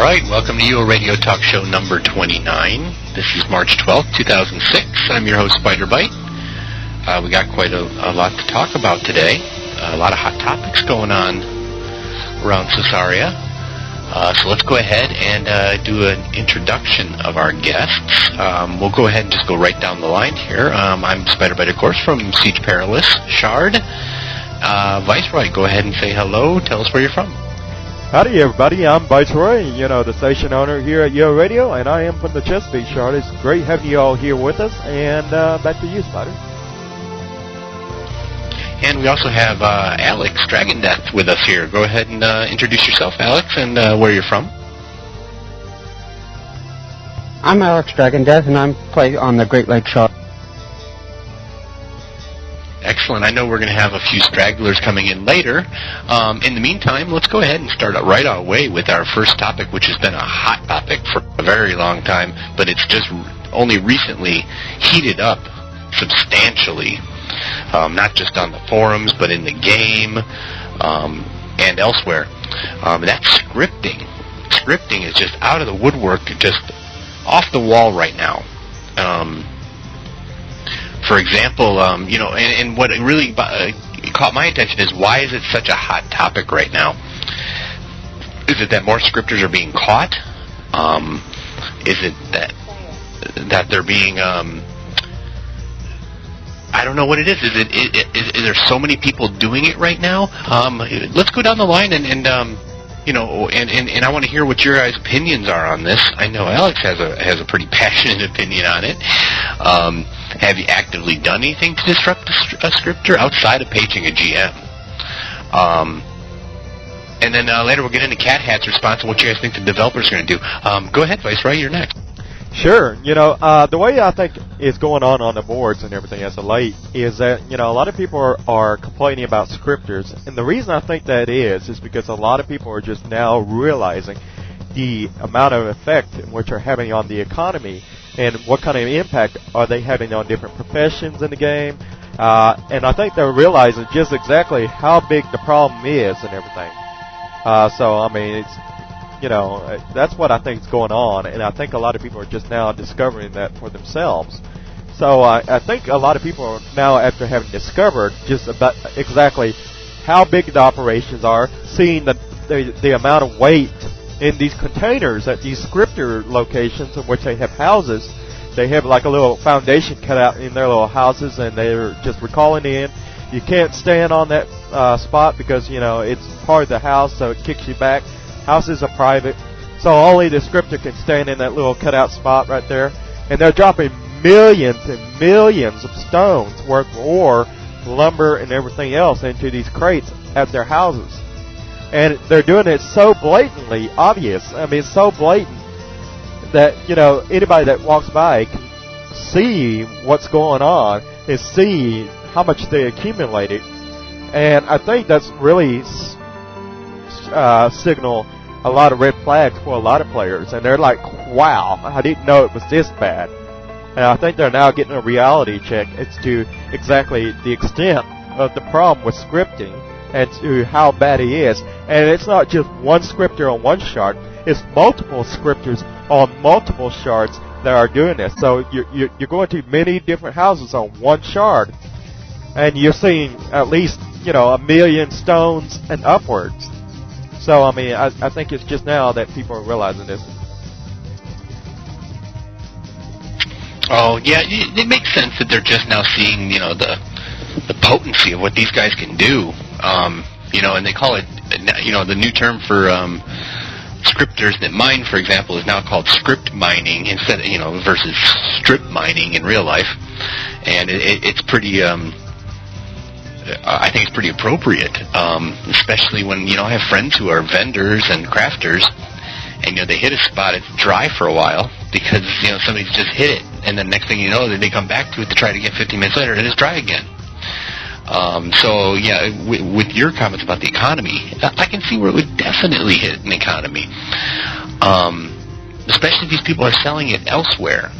right, welcome to UORadio TalkShow number 29. This is March 12th, 2006. I'm your host, Spider Bite. We got quite a lot to talk about today. A lot of hot topics going on around Caesarea. So let's go ahead and do an introduction of our guests. We'll go ahead and just go right down the line here. I'm Spider Bite, of course, from Siege Perilous Shard. Viceroy, go ahead and say hello. Tell us where you're from. Howdy, everybody. I'm Viceroy, the station owner here at UORadio, and I am from the Chesapeake Shard. It's great having you all here with us, and back to you, Spider. And we also have Alex Dragon Death with us here. Go ahead and introduce yourself, Alex, and where you're from. I'm Alex Dragon Death, and I'm play on the Great Lakes Shard. Excellent. I know we're going to have a few stragglers coming in later. In the meantime, let's go ahead and start right away with our first topic, which has been a hot topic for a very long time, but it's just only recently heated up substantially, not just on the forums, but in the game and elsewhere. That's scripting. Scripting is just out of the woodwork, just off the wall right now. For example, and what really caught my attention is, why is it such a hot topic right now? Is it that more scripters are being caught? Is it that they're being, I don't know what it is. Is there so many people doing it right now? Let's go down the line and I want to hear what your guys' opinions are on this. I know Alex has a pretty passionate opinion on it. Have you actively done anything to disrupt a scripter outside of paging a GM? And then later we'll get into Cat Hat's response and what you guys think the developers are going to do. Go ahead, Viceroy, you're next. Sure. The way I think is going on the boards and everything as of late is that, a lot of people are complaining about scripters. And the reason I think that is because a lot of people are just now realizing the amount of effect in which are having on the economy and what kind of impact are they having on different professions in the game. And I think they're realizing just exactly how big the problem is and everything. It's, that's what I think is going on, and I think a lot of people are just now discovering that for themselves. So I think a lot of people are now, after having discovered just about exactly how big the operations are, seeing the amount of weight in these containers at these scripter locations in which they have houses. They have like a little foundation cut out in their little houses, and they're just recalling in. You can't stand on that spot because, it's part of the house, so it kicks you back. Houses are private, so only the scripter can stand in that little cutout spot right there. And they're dropping millions and millions of stones worth of ore, lumber, and everything else into these crates at their houses. And they're doing it so blatantly obvious. It's so blatant that, anybody that walks by can see what's going on and see how much they accumulated. And I think that's really signal a lot of red flags for a lot of players, and they're like, wow, I didn't know it was this bad. And I think they're now getting a reality check as to exactly the extent of the problem with scripting and to how bad it is. And it's not just one scripter on one shard, it's multiple scripters on multiple shards that are doing this. So you're going to many different houses on one shard, and you're seeing at least, 1 million stones and upwards. So, I think it's just now that people are realizing this. Oh, yeah, it makes sense that they're just now seeing, the potency of what these guys can do. And they call it, the new term for scripters that mine, for example, is now called script mining instead of, versus strip mining in real life. And it's pretty, I think it's pretty appropriate, especially when, I have friends who are vendors and crafters, and, they hit a spot, it's dry for a while because, somebody's just hit it, and then next thing you know, they come back to it to try it again 15 minutes later, and it's dry again. With your comments about the economy, I can see where it would definitely hit an economy, especially if these people are selling it elsewhere,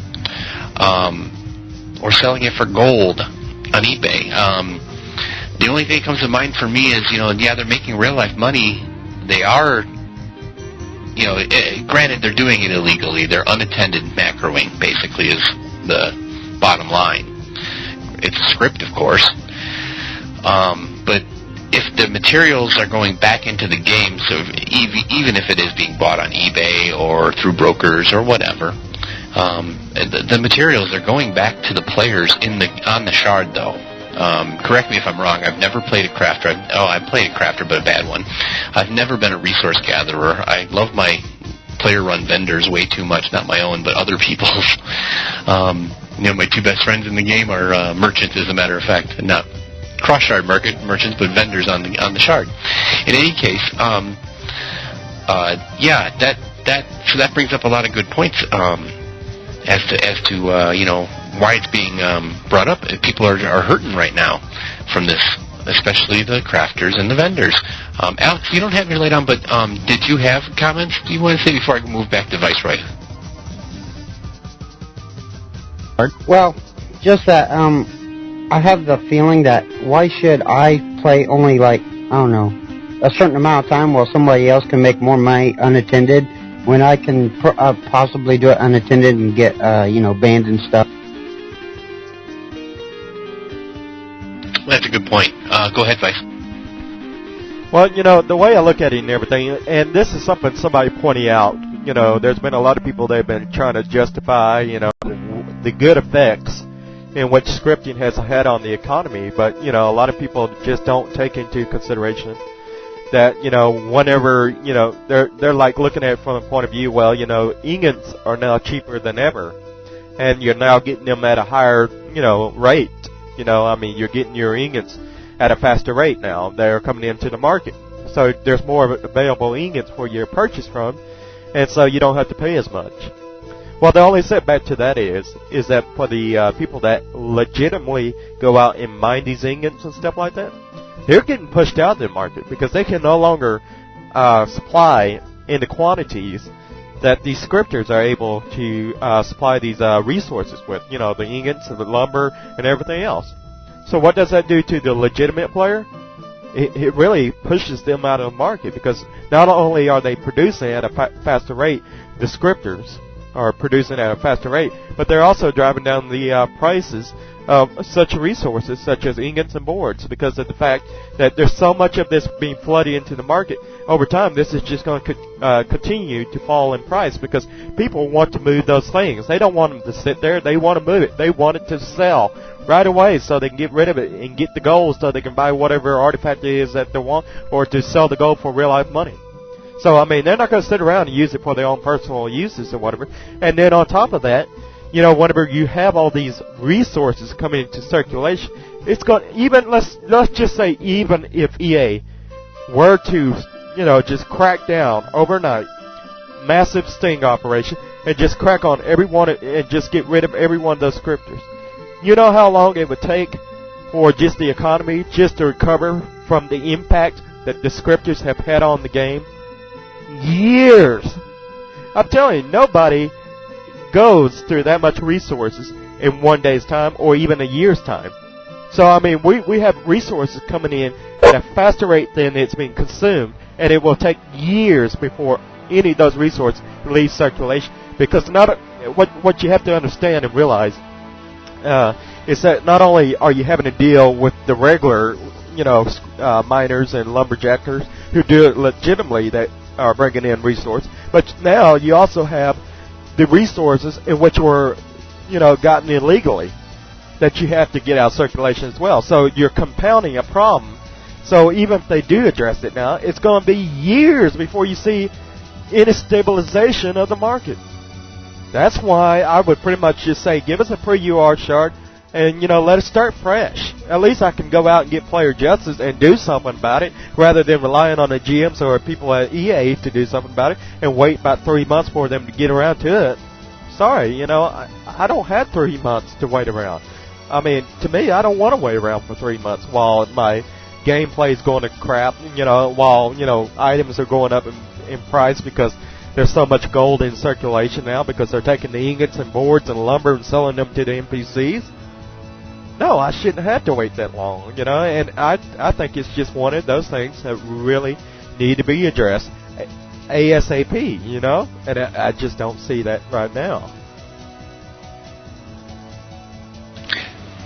or selling it for gold on eBay. The only thing that comes to mind for me is, they're making real life money. They are granted, they're doing it illegally. They're unattended macroing, basically, is the bottom line. It's a script, of course. But if the materials are going back into the game, so even if it is being bought on eBay or through brokers or whatever, the materials are going back to the players on the shard, though. Correct me if I'm wrong. I've never played a crafter. I played a crafter, but a bad one. I've never been a resource gatherer. I love my player-run vendors way too much, not my own, but other people's. My two best friends in the game are merchants, as a matter of fact, not cross-shard merchants, but vendors on the shard. In any case, that brings up a lot of good points as to why it's being brought up. People are hurting right now from this, especially the crafters and the vendors. Alex, you don't have your light on, but did you have comments you want to say before I move back to Viceroy? Well, just that I have the feeling that why should I play only a certain amount of time while somebody else can make more money unattended when I can possibly do it unattended and get banned and stuff. That's a good point. Go ahead, Vice. Well, the way I look at it and everything, and this is something somebody pointed out, there's been a lot of people that have been trying to justify, the good effects in which scripting has had on the economy, but, a lot of people just don't take into consideration that, whenever, they're like looking at it from the point of view, well, ingots are now cheaper than ever, and you're now getting them at a higher, rate. You're getting your ingots at a faster rate now. They're coming into the market. So there's more available ingots for you to purchase from, and so you don't have to pay as much. Well, the only setback to that is that for the people that legitimately go out and mine these ingots and stuff like that, they're getting pushed out of the market because they can no longer supply in the quantities that these scripters are able to supply these resources with, the ingots and the lumber and everything else. So what does that do to the legitimate player? It really pushes them out of the market because not only are they producing at a faster rate, the scripters are producing at a faster rate, but they're also driving down the prices of such resources such as ingots and boards because of the fact that there's so much of this being flooded into the market. Over time, this is just going to continue to fall in price because people want to move those things. They don't want them to sit there. They want to move it. They want it to sell right away so they can get rid of it and get the gold so they can buy whatever artifact it is that they want or to sell the gold for real-life money. So, they're not going to sit around and use it for their own personal uses or whatever. And then on top of that, whenever you have all these resources coming into circulation, it's going even let's just say even if EA were to just crack down overnight, massive sting operation, and just crack on everyone and just get rid of every one of those scripters. You know how long it would take for just the economy just to recover from the impact that the scripters have had on the game? Years. I'm telling you, nobody goes through that much resources in one day's time or even a year's time. So, we have resources coming in at a faster rate than it's being consumed, and it will take years before any of those resources leave circulation. Because what you have to understand and realize is that not only are you having to deal with the regular, miners and lumberjackers who do it legitimately that are bringing in resources, but now you also have the resources in which were, gotten illegally that you have to get out of circulation as well. So you're compounding a problem. So even if they do address it now, it's going to be years before you see any stabilization of the market. That's why I would pretty much just say, give us a pre-UR shard and, let us start fresh. At least I can go out and get player justice and do something about it rather than relying on the GMs or people at EA to do something about it and wait about 3 months for them to get around to it. Sorry, I don't have 3 months to wait around. To me, I don't want to wait around for 3 months while my gameplay is going to crap, while, items are going up in price because there's so much gold in circulation now because they're taking the ingots and boards and lumber and selling them to the NPCs. No, I shouldn't have to wait that long, and I think it's just one of those things that really need to be addressed. ASAP, you know? And I just don't see that right now.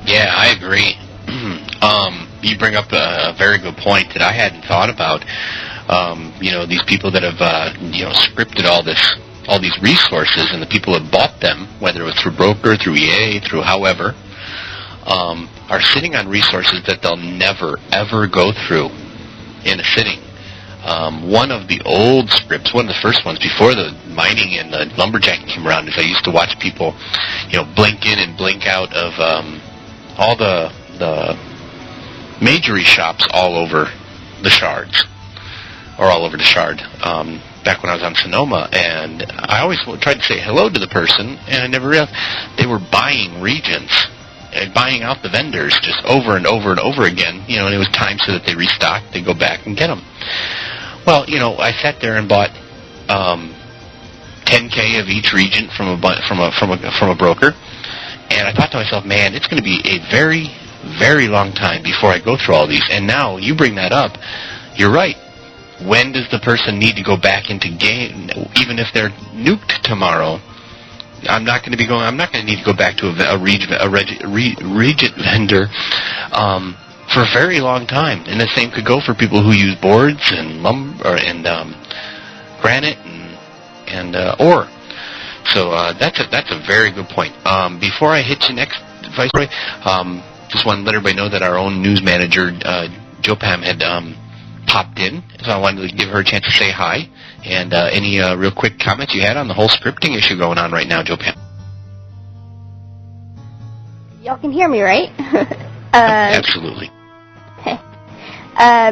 Yeah, I agree. You bring up a very good point that I hadn't thought about. These people that have, scripted all these resources, and the people that bought them, whether it was through broker, through EA, through however, are sitting on resources that they'll never, ever go through in a sitting. One of the old scripts, one of the first ones before the mining and the lumberjacking came around, is I used to watch people, blink in and blink out of all the majory shops all over the shards, or all over the shard, back when I was on Sonoma, and I always tried to say hello to the person, and I never realized they were buying regions, and buying out the vendors just over and over and over again, and it was time so that they restocked, they go back and get them. Well, I sat there and bought 10K of each region from a broker, and I thought to myself, man, it's going to be a very, very long time before I go through all these. And now you bring that up, you're right. When does the person need to go back into game? Even if they're nuked tomorrow, I'm not going to need to go back to a region vendor for a very long time. And the same could go for people who use boards and lumber and granite and ore. So that's a very good point. Before I hit you next, Viceroy, just want to let everybody know that our own news manager, Joe Pam, had popped in, so I wanted to give her a chance to say hi. And any real quick comments you had on the whole scripting issue going on right now, Joe Pam? Y'all can hear me, right? Absolutely.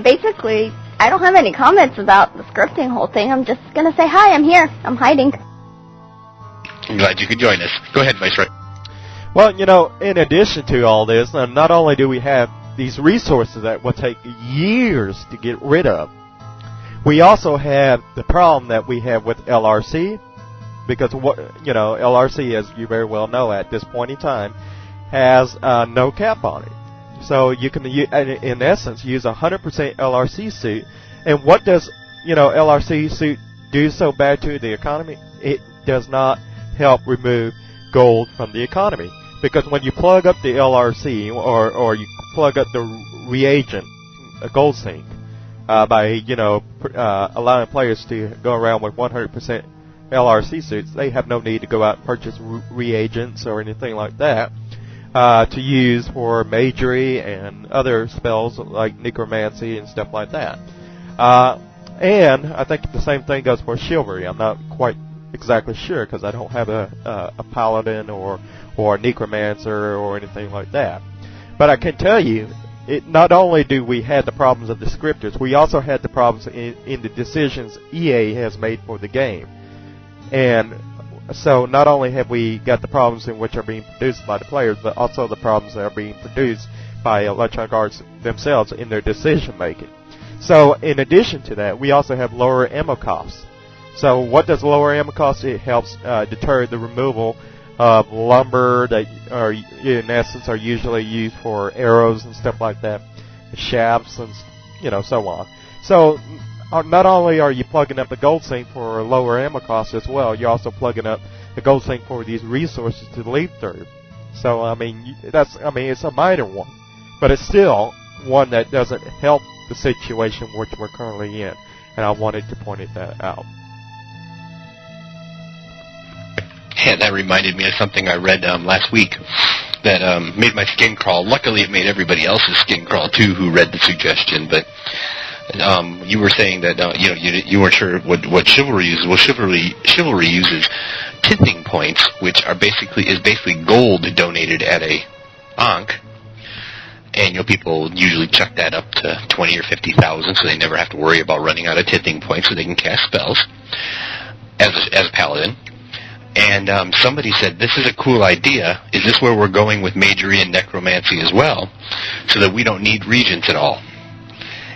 Basically, I don't have any comments about the scripting whole thing. I'm just going to say hi, I'm here. I'm hiding. I'm glad you could join us. Go ahead, Viceroy. Well, in addition to all this, not only do we have these resources that will take years to get rid of, we also have the problem that we have with LRC, because LRC, as you very well know, at this point in time, has no cap on it. So you can, in essence, use 100% LRC suit. And what does LRC suit do so bad to the economy? It does not help remove gold from the economy, because when you plug up the LRC or you plug up the reagent, a gold sink, by allowing players to go around with 100% LRC suits, they have no need to go out and purchase reagents or anything like that to use for majory and other spells like necromancy and stuff like that. And I think the same thing goes for chivalry. I'm not quite exactly sure because I don't have a paladin or a necromancer or anything like that. But I can tell you, not only do we have the problems of the scripters, we also had the problems in the decisions EA has made for the game. And so not only have we got the problems in which are being produced by the players, but also the problems that are being produced by Electronic Arts themselves in their decision making. So in addition to that, we also have lower ammo costs. So what does lower ammo cost? It helps deter the removal of lumber that are, in essence, are usually used for arrows and stuff like that, shafts and so on. So not only are you plugging up the gold sink for lower ammo costs as well, you're also plugging up the gold sink for these resources to lead through. So it's a minor one, but it's still one that doesn't help the situation which we're currently in, and I wanted to point that out. Yeah, that reminded me of something I read last week that made my skin crawl. Luckily, it made everybody else's skin crawl too who read the suggestion. But you were saying that you weren't sure what chivalry uses. Well, chivalry uses tithing points, which are basically gold donated at a Ankh. And people usually chuck that up to 20 or 50,000, so they never have to worry about running out of tithing points, so they can cast spells as a paladin. And somebody said, this is a cool idea. Is this where we're going with majory and necromancy as well, so that we don't need regents at all?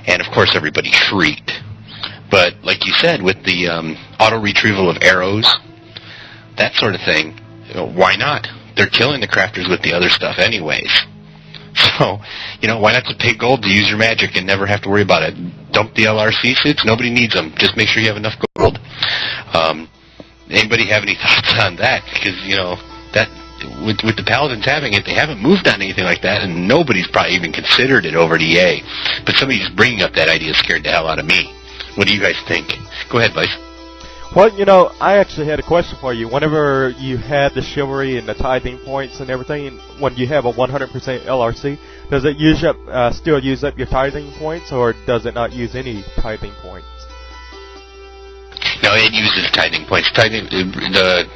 And, of course, everybody shrieked. But, like you said, with the auto-retrieval of arrows, that sort of thing, why not? They're killing the crafters with the other stuff anyways. So, why not just pay gold to use your magic and never have to worry about it? Dump the LRC suits. Nobody needs them. Just make sure you have enough gold. Anybody have any thoughts on that? Because, that with the Paladins having it, they haven't moved on anything like that, and nobody's probably even considered it over at EA. But somebody just bringing up that idea scared the hell out of me. What do you guys think? Go ahead, Vice. Well, I actually had a question for you. Whenever you had the chivalry and the tithing points and everything, when you have a 100% LRC, does it still use up your tithing points, or does it not use any tithing points? No, it uses tithing points. The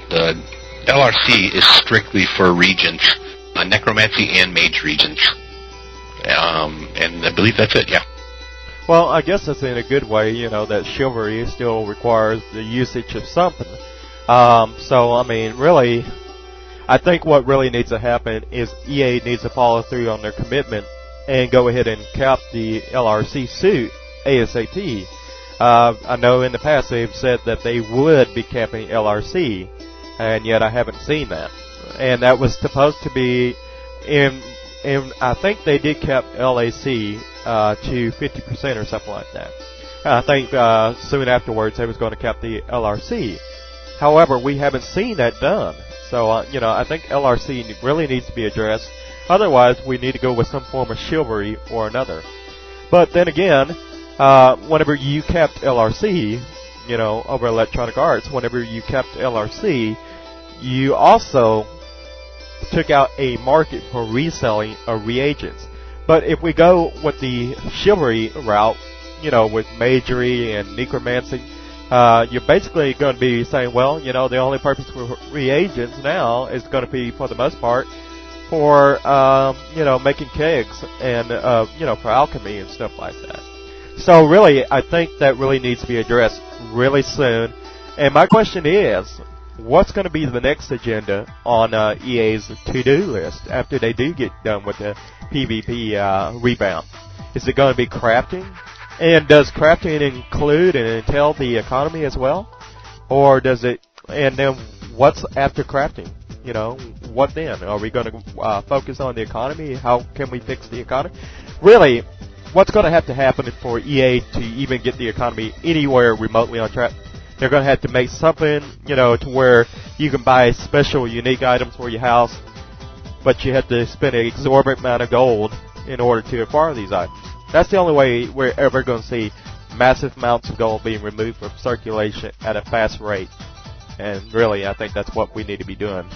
LRC is strictly for regents, necromancy and mage regents. And I believe that's it, yeah. Well, I guess that's in a good way, that chivalry still requires the usage of something. Really, I think what really needs to happen is EA needs to follow through on their commitment and go ahead and cap the LRC suit ASAP. I know in the past they've said that they would be capping LRC, and yet I haven't seen that. And that was supposed to be and I think they did cap LAC to 50% or something like that. I think soon afterwards they was going to cap the LRC. However, we haven't seen that done. So, I think LRC really needs to be addressed. Otherwise, we need to go with some form of chivalry or another. But then again, whenever you capped LRC, over Electronic Arts, whenever you capped LRC, you also took out a market for reselling of reagents. But if we go with the chivalry route, with magery and necromancy, you're basically going to be saying, well, the only purpose for reagents now is going to be, for the most part, for, making kegs and, for alchemy and stuff like that. So really, I think that really needs to be addressed really soon. And my question is, what's going to be the next agenda on EA's to-do list after they do get done with the PvP rebound? Is it going to be crafting? And does crafting include and entail the economy as well? Or does it, and then what's after crafting? What then? Are we going to focus on the economy? How can we fix the economy? Really, what's going to have to happen for EA to even get the economy anywhere remotely on track? They're going to have to make something, to where you can buy special, unique items for your house, but you have to spend an exorbitant amount of gold in order to acquire these items. That's the only way we're ever going to see massive amounts of gold being removed from circulation at a fast rate. And really, I think that's what we need to be doing.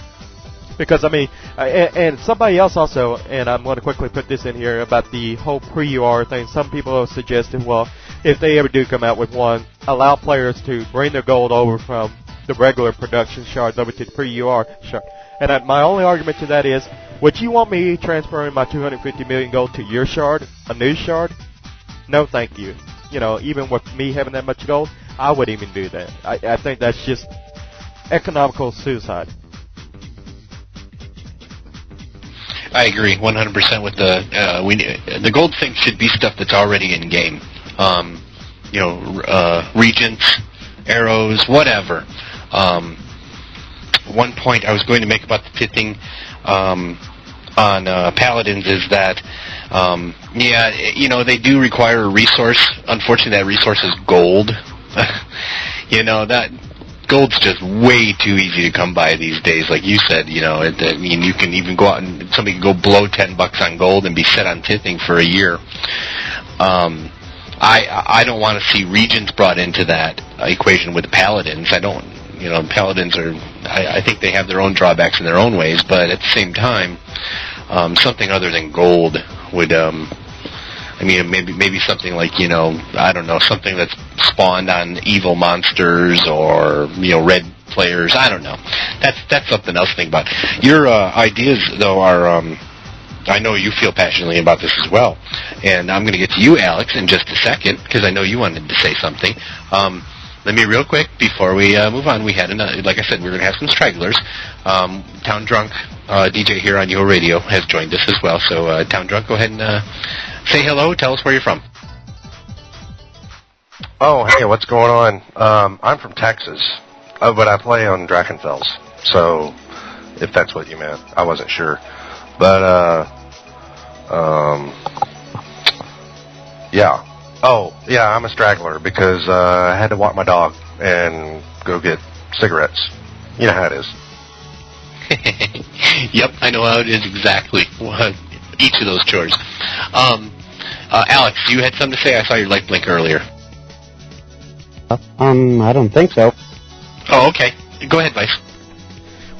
Because, and somebody else also, and I'm going to quickly put this in here about the whole pre-UR thing. Some people have suggested, well, if they ever do come out with one, allow players to bring their gold over from the regular production shards over to the pre-UR shard. And my only argument to that is, would you want me transferring my 250 million gold to your shard, a new shard? No, thank you. Even with me having that much gold, I wouldn't even do that. I think that's just economical suicide. I agree 100% with the gold thing should be stuff that's already in game. Regents, arrows, whatever. One point I was going to make about the pithing on Paladins is that, they do require a resource. Unfortunately, that resource is gold. That gold's just way too easy to come by these days. Like you said, you can even go out and somebody can go blow $10 on gold and be set on tithing for a year. I don't want to see regents brought into that equation with the Paladins. I don't, Paladins are, I think they have their own drawbacks in their own ways, but at the same time, something other than gold would, maybe something like, I don't know, something that's spawned on evil monsters or, red players. I don't know. That's something else to think about. Your ideas, though, are, I know you feel passionately about this as well. And I'm going to get to you, Alex, in just a second, because I know you wanted to say something. Let me real quick, before we move on, we had another, like I said, we're going to have some stragglers. Town Drunk, DJ here on UORadio, has joined us as well. So, Town Drunk, go ahead and say hello. Tell us where you're from. Oh, hey, what's going on? I'm from Texas, but I play on Drachenfels. So, if that's what you meant, I wasn't sure. But Yeah. Oh, yeah, I'm a straggler because I had to walk my dog and go get cigarettes. You know how it is. Yep, I know how it is exactly. Each of those chores. Alex, you had something to say? I saw your light blink earlier. I don't think so. Oh, okay. Go ahead, Vice.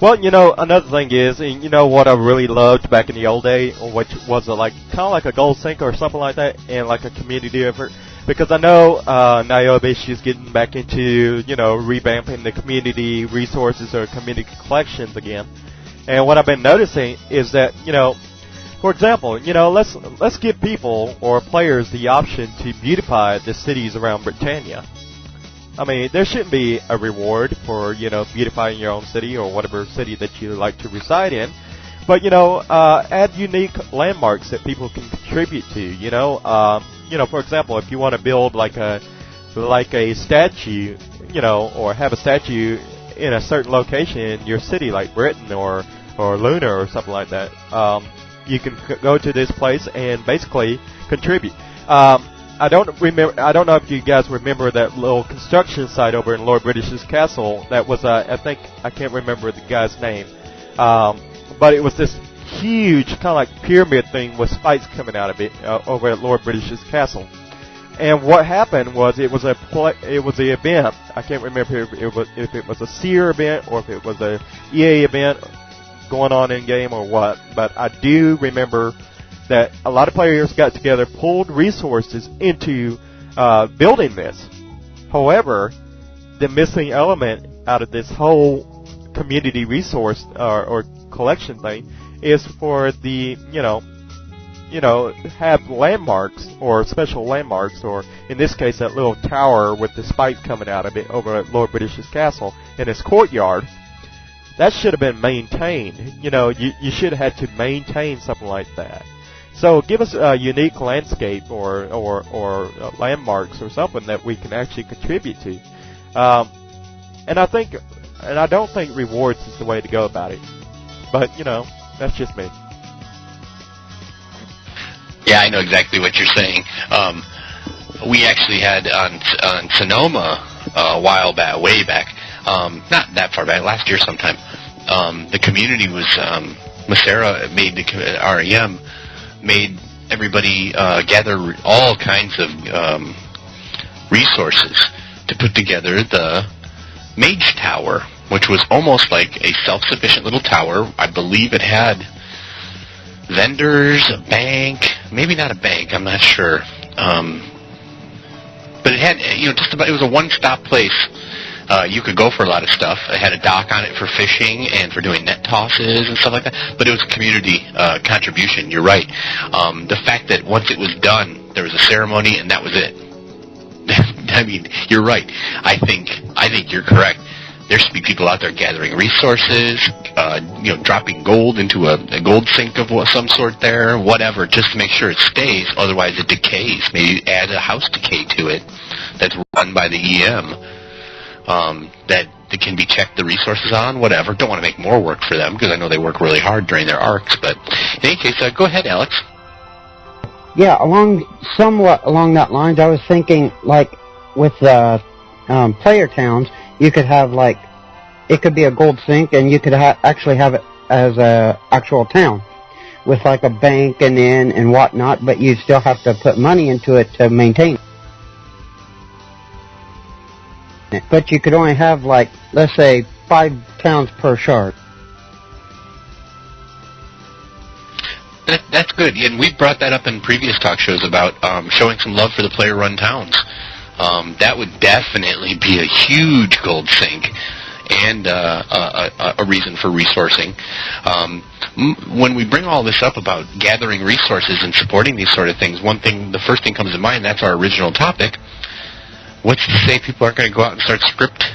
Well, another thing is, and what I really loved back in the old day, which was kind of like a gold sink or something like that, and like a community effort. Because I know Niobe, she's getting back into, revamping the community resources or community collections again. And what I've been noticing is that, for example, let's give people or players the option to beautify the cities around Britannia. I mean, there shouldn't be a reward for, beautifying your own city or whatever city that you like to reside in. But, add unique landmarks that people can contribute to, for example, if you want to build like a statue, or have a statue in a certain location in your city, like Britain or Luna or something like that, you can go to this place and basically contribute. I don't know if you guys remember that little construction site over in Lord British's castle. That was, I can't remember the guy's name, but it was this huge kind of like pyramid thing with spikes coming out of it over at Lord British's castle. And what happened was it was the event. I can't remember if it was a Seer event or if it was a EA event going on in game or what. But I do remember that a lot of players got together, pulled resources into building this. However, the missing element out of this whole community resource or collection thing is for the, have landmarks or special landmarks, or in this case, that little tower with the spikes coming out of it over at Lord British's castle in his courtyard. That should have been maintained. You should have had to maintain something like that. So give us a unique landscape or landmarks or something that we can actually contribute to. And I don't think rewards is the way to go about it. But, that's just me. Yeah, I know exactly what you're saying. We actually had on Sonoma a while back, way back, not that far back, last year sometime, the community was, Macera made the REM, made everybody gather all kinds of resources to put together the Mage Tower, which was almost like a self-sufficient little tower. I believe it had vendors, a bank, maybe not a bank, I'm not sure. But it had, just about, it was a one-stop place. You could go for a lot of stuff. It had a dock on it for fishing and for doing net tosses and stuff like that. But it was a community contribution. You're right. The fact that once it was done, there was a ceremony and that was it. I mean, you're right. I think you're correct. There should be people out there gathering resources, dropping gold into a gold sink of some sort there, whatever, just to make sure it stays. Otherwise, it decays. Maybe add a house decay to it that's run by the EM. That can be checked the resources on, whatever. Don't want to make more work for them because I know they work really hard during their arcs. But in any case, go ahead, Alex. Yeah, somewhat along that lines, I was thinking, like, with the player towns, you could have, like, it could be a gold sink, and you could actually have it as a actual town with, like, a bank and inn and whatnot, but you still have to put money into it to maintain it. But you could only have, like, let's say, 5 towns per shard. That's good, and we've brought that up in previous talk shows about showing some love for the player-run towns. That would definitely be a huge gold sink and a reason for resourcing. When we bring all this up about gathering resources and supporting these sort of things, the first thing comes to mind, that's our original topic. What's to say people aren't going to go out and start script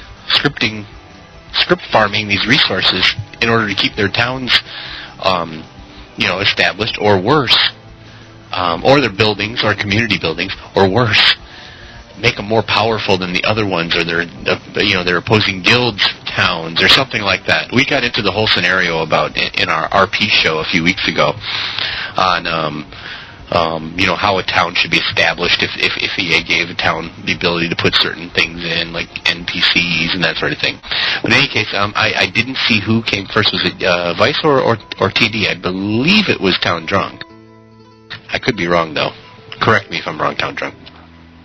farming these resources in order to keep their towns established, or worse, or their buildings or community buildings, or worse, make them more powerful than the other ones, or their opposing guilds' towns, or something like that. We got into the whole scenario about in our RP show a few weeks ago. on how a town should be established if EA gave a town the ability to put certain things in, like NPCs and that sort of thing. But in any case, I didn't see who came first. Was it Vice or TD? I believe it was Town Drunk. I could be wrong, though. Correct me if I'm wrong, Town Drunk.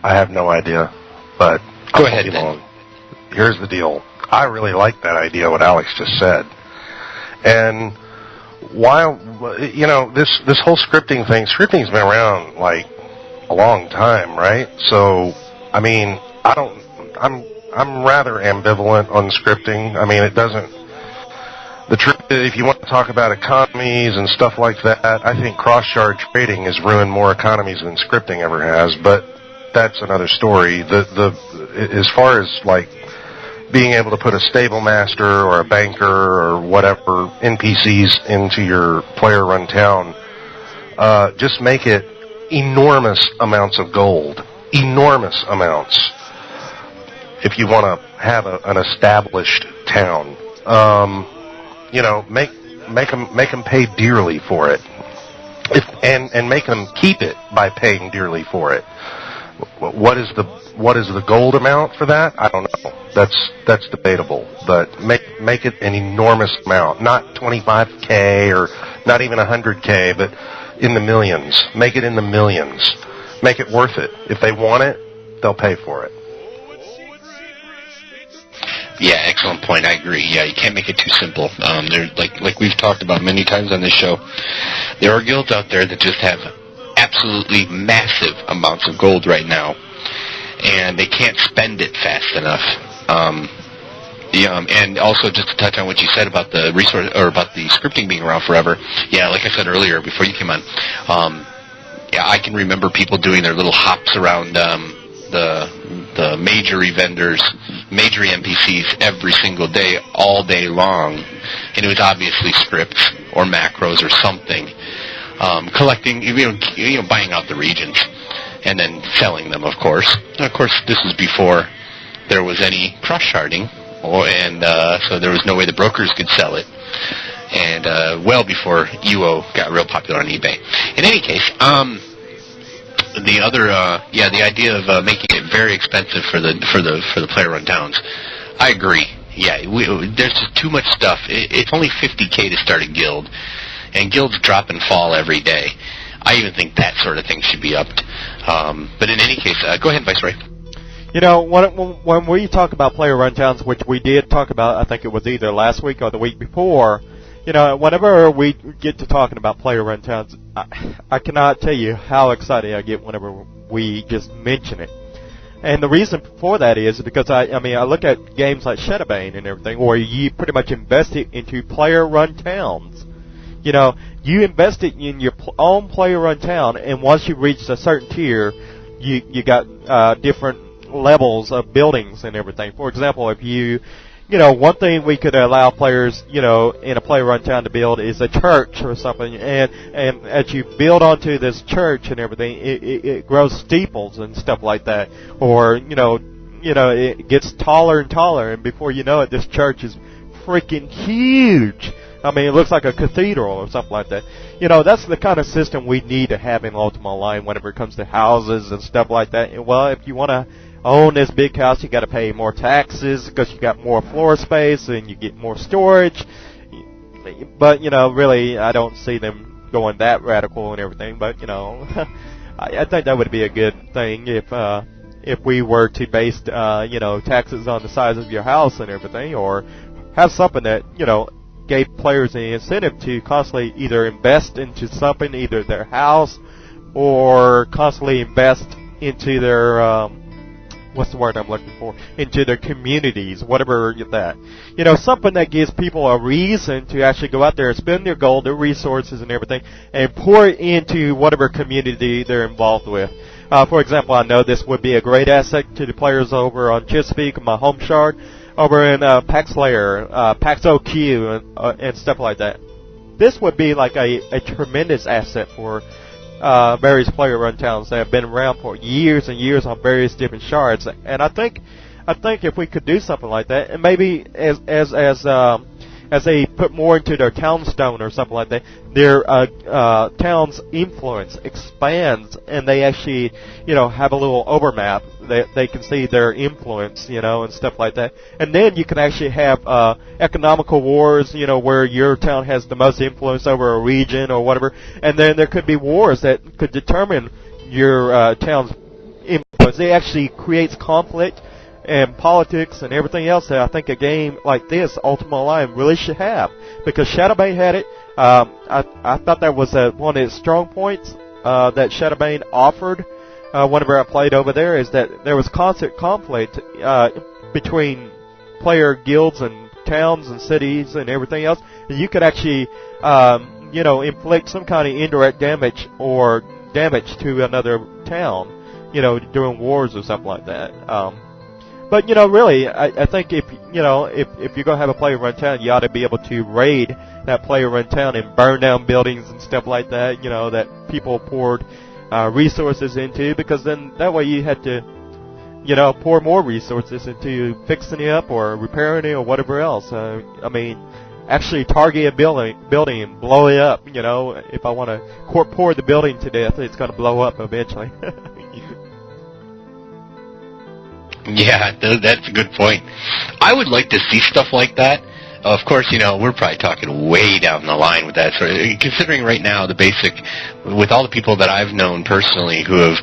I have no idea, but go ahead, then. Here's the deal. I really like that idea, what Alex just said. And while, this whole scripting's been around, like, a long time, right? So, I mean, I'm rather ambivalent on scripting. I mean, it doesn't, the truth is, if you want to talk about economies and stuff like that, I think cross-shard trading has ruined more economies than scripting ever has, but that's another story. As far as, like, being able to put a stable master or a banker or whatever NPCs into your player-run town, just make it enormous amounts of gold. Enormous amounts. If you want to have an established town. Make them pay dearly for it. And make them keep it by paying dearly for it. What is the gold amount for that? I don't know. That's debatable. But make it an enormous amount, not 25K or not even 100K, but in the millions. Make it in the millions. Make it worth it. If they want it, they'll pay for it. Yeah, excellent point. I agree. Yeah, you can't make it too simple. There's like we've talked about many times on this show, there are guilds out there that just have absolutely massive amounts of gold right now, and they can't spend it fast enough. And also just to touch on what you said about the resource or about the scripting being around forever. Yeah, like I said earlier before you came on, I can remember people doing their little hops around the major vendors, major NPCs every single day, all day long, and it was obviously scripts or macros or something. Collecting, buying out the regions, and then selling them, of course. And of course, this was before there was any cross-sharding, so there was no way the brokers could sell it, and well before UO got real popular on eBay. In any case, the idea of making it very expensive for the player-run towns, I agree. Yeah, there's just too much stuff. It's only $50K to start a guild, and guilds drop and fall every day. I even think that sort of thing should be upped. But in any case, go ahead, Viceroy. When we talk about player-run towns, which we did talk about, I think it was either last week or the week before, whenever we get to talking about player-run towns, I cannot tell you how excited I get whenever we just mention it. And the reason for that is because I look at games like Shadowbane and everything, where you pretty much invest it into player-run towns. You invest it in your own player-run town, and once you reach a certain tier, you got different levels of buildings and everything. For example, if one thing we could allow players, in a player-run town to build is a church or something, and as you build onto this church and everything, it grows steeples and stuff like that, or it gets taller and taller, and before you know it, this church is freaking huge. I mean, it looks like a cathedral or something like that. That's the kind of system we need to have in Ultima Online whenever it comes to houses and stuff like that. And, well, if you want to own this big house, you got to pay more taxes because you got more floor space and you get more storage. But, really, I don't see them going that radical and everything. But, I think that would be a good thing if we were to base, taxes on the size of your house and everything, or have something that, gave players an incentive to constantly either invest into something, either their house, or constantly invest into their, what's the word I'm looking for? Into their communities, whatever that. Something that gives people a reason to actually go out there and spend their gold, their resources and everything, and pour it into whatever community they're involved with. For example, I know this would be a great asset to the players over on Chesapeake, my home shard, over in PAX Lair, PAX OQ, and stuff like that. This would be like a tremendous asset for various player-run towns that have been around for years and years on various different shards. And I think if we could do something like that, and maybe as as they put more into their townstone or something like that, their town's influence expands, and they actually, have a little overmap. They can see their influence, and stuff like that. And then you can actually have economical wars, where your town has the most influence over a region or whatever. And then there could be wars that could determine your town's influence. It actually creates conflict and politics and everything else that I think a game like this, Ultima Online, really should have. Because Shadowbane had it. I thought that was one of its strong points that Shadowbane offered whenever I played over there, is that there was constant conflict between player guilds and towns and cities and everything else. And you could actually, inflict some kind of indirect damage or damage to another town, during wars or something like that. But really, I think if you're gonna have a player-run town, you ought to be able to raid that player-run town and burn down buildings and stuff like that. That people poured resources into, because then that way you had to, pour more resources into fixing it up or repairing it or whatever else. Actually target a building and blow it up. If I want to pour the building to death, it's gonna blow up eventually. Yeah, that's a good point. I would like to see stuff like that. Of course, we're probably talking way down the line with that sort of, considering right now the basic, with all the people that I've known personally who have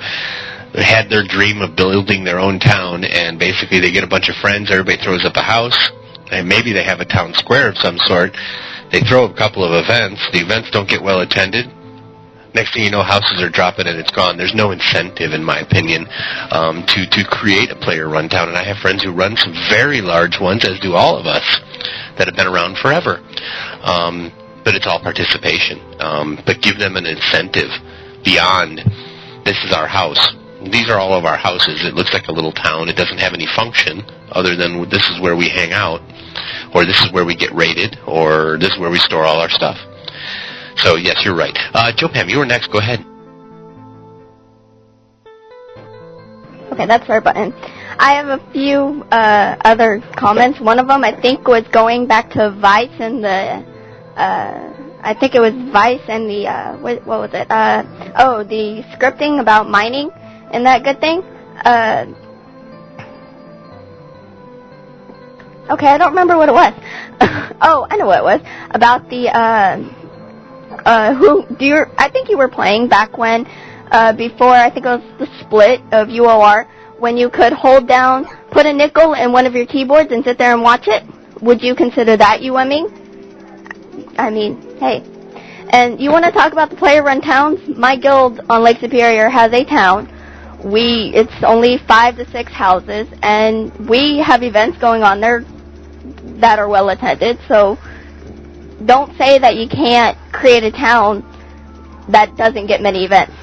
had their dream of building their own town, and basically they get a bunch of friends, everybody throws up a house, and maybe they have a town square of some sort. They throw up a couple of events. The events don't get well attended. Next thing you know, houses are dropping and it's gone. There's no incentive, in my opinion, to create a player-run town. And I have friends who run some very large ones, as do all of us, that have been around forever. But it's all participation. But give them an incentive beyond, this is our house. These are all of our houses. It looks like a little town. It doesn't have any function other than this is where we hang out, or this is where we get raided, or this is where we store all our stuff. So, yes, you're right. Joe Pam, you were next. Go ahead. Okay, that's our button. I have a few other comments. One of them, I think, was going back to Vice and the, I think it was Vice and the, what was it? The scripting about mining and that good thing. Okay, I don't remember what it was. Oh, I know what it was. About the, I think you were playing back when, before, I think it was the split of UOR, when you could hold down, put a nickel in one of your keyboards and sit there and watch it. Would you consider that UMing? I mean, hey. And you want to talk about the player-run towns? My guild on Lake Superior has a town. It's only 5 to 6 houses, and we have events going on there that are well attended, so don't say that you can't create a town that doesn't get many events.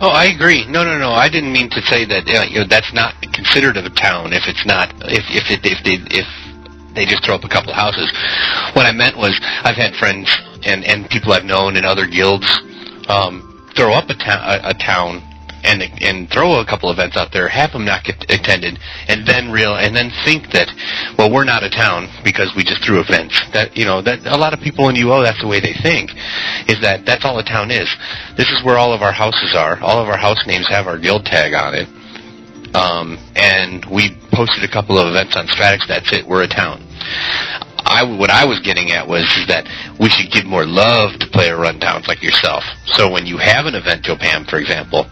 Oh, I agree. No. I didn't mean to say that. That's not considered a town if it's not. If they just throw up a couple of houses. What I meant was, I've had friends and people I've known in other guilds throw up a town and throw a couple events out there, have them not get attended, and then think that, well, we're not a town because we just threw events. That a lot of people in UO, that's the way they think, is that that's all a town is. This is where all of our houses are. All of our house names have our guild tag on it. And we posted a couple of events on Stratix. That's it. We're a town. What I was getting at was that we should give more love to player-run towns like yourself. So when you have an event, Joe Pam, for example,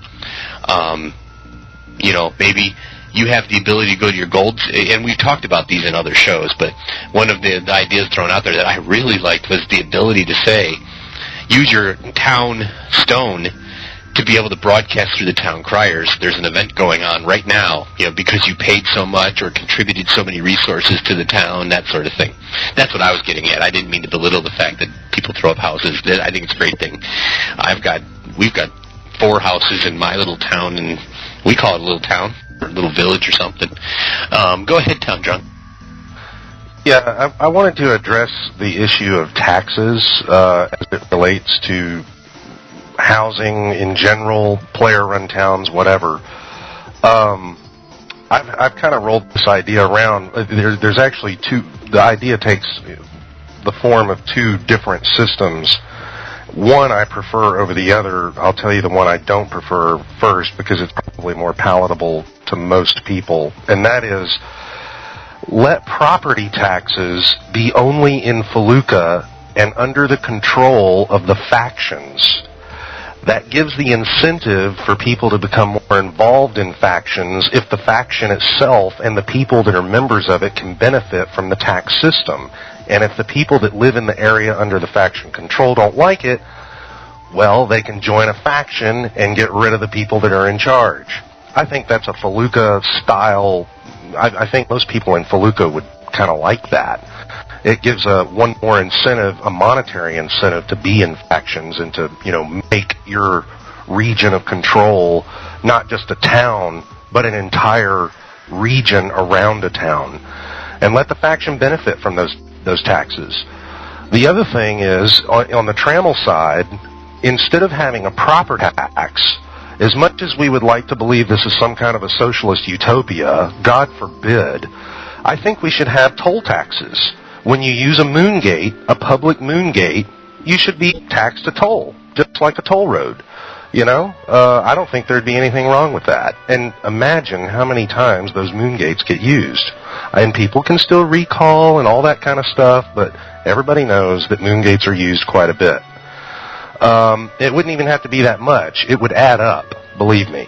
maybe you have the ability to go to your golds, and we've talked about these in other shows, but one of the ideas thrown out there that I really liked was the ability to say, use your town stone to be able to broadcast through the town criers. There's an event going on right now, because you paid so much or contributed so many resources to the town, that sort of thing. That's what I was getting at. I didn't mean to belittle the fact that people throw up houses. I think it's a great thing. We've got 4 houses in my little town, and we call it a little town, or a little village or something. Go ahead, Tom Drunk. Yeah, I wanted to address the issue of taxes as it relates to housing in general, player-run towns, whatever. I've kind of rolled this idea around. There's actually two. The idea takes the form of two different systems. One I prefer over the other. I'll tell you the one I don't prefer first because it's probably more palatable to most people, and that is let property taxes be only in Feluca and under the control of the factions. That gives the incentive for people to become more involved in factions if the faction itself and the people that are members of it can benefit from the tax system. And if the people that live in the area under the faction control don't like it, well, they can join a faction and get rid of the people that are in charge. I think that's a Feluca style. I think most people in Feluca would kind of like that. It gives one more incentive, a monetary incentive, to be in factions and to, make your region of control not just a town, but an entire region around a town, and let the faction benefit from those taxes. The other thing is, on the Trammel side, instead of having a proper tax, as much as we would like to believe this is some kind of a socialist utopia, God forbid, I think we should have toll taxes. When you use a moon gate, a public moon gate, you should be taxed a toll, just like a toll road. I don't think there'd be anything wrong with that. And imagine how many times those moon gates get used. And people can still recall and all that kind of stuff, but everybody knows that moon gates are used quite a bit. It wouldn't even have to be that much. It would add up, believe me.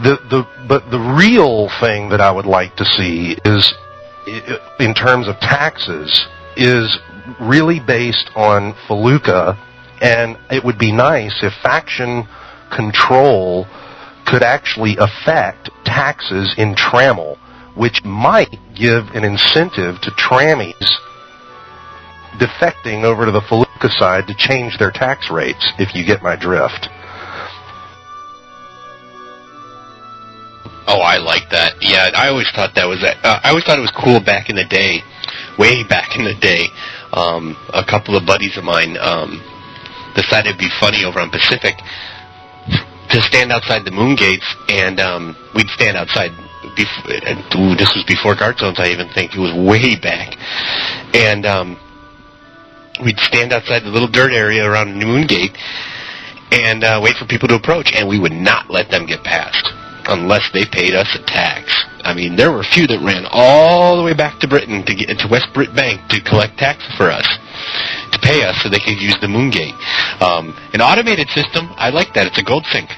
But the real thing that I would like to see is, in terms of taxes, is really based on Feluca, and it would be nice if faction control could actually affect taxes in Trammel, which might give an incentive to trammies defecting over to the Feluca side to change their tax rates, if you get my drift. Oh, I like that. Yeah, I always thought that was I always thought it was cool back in the day, way back in the day. A couple of buddies of mine decided it'd be funny over on Pacific to stand outside the moon gates, and we'd stand outside. This was before guard zones, I even think. It was way back. And we'd stand outside the little dirt area around the moon gate and wait for people to approach, and we would not let them get past unless they paid us a tax. I mean, there were a few that ran all the way back to Britain to get into West Brit Bank to collect taxes for us, to pay us so they could use the moon gate. An automated system, I like that. It's a gold sink.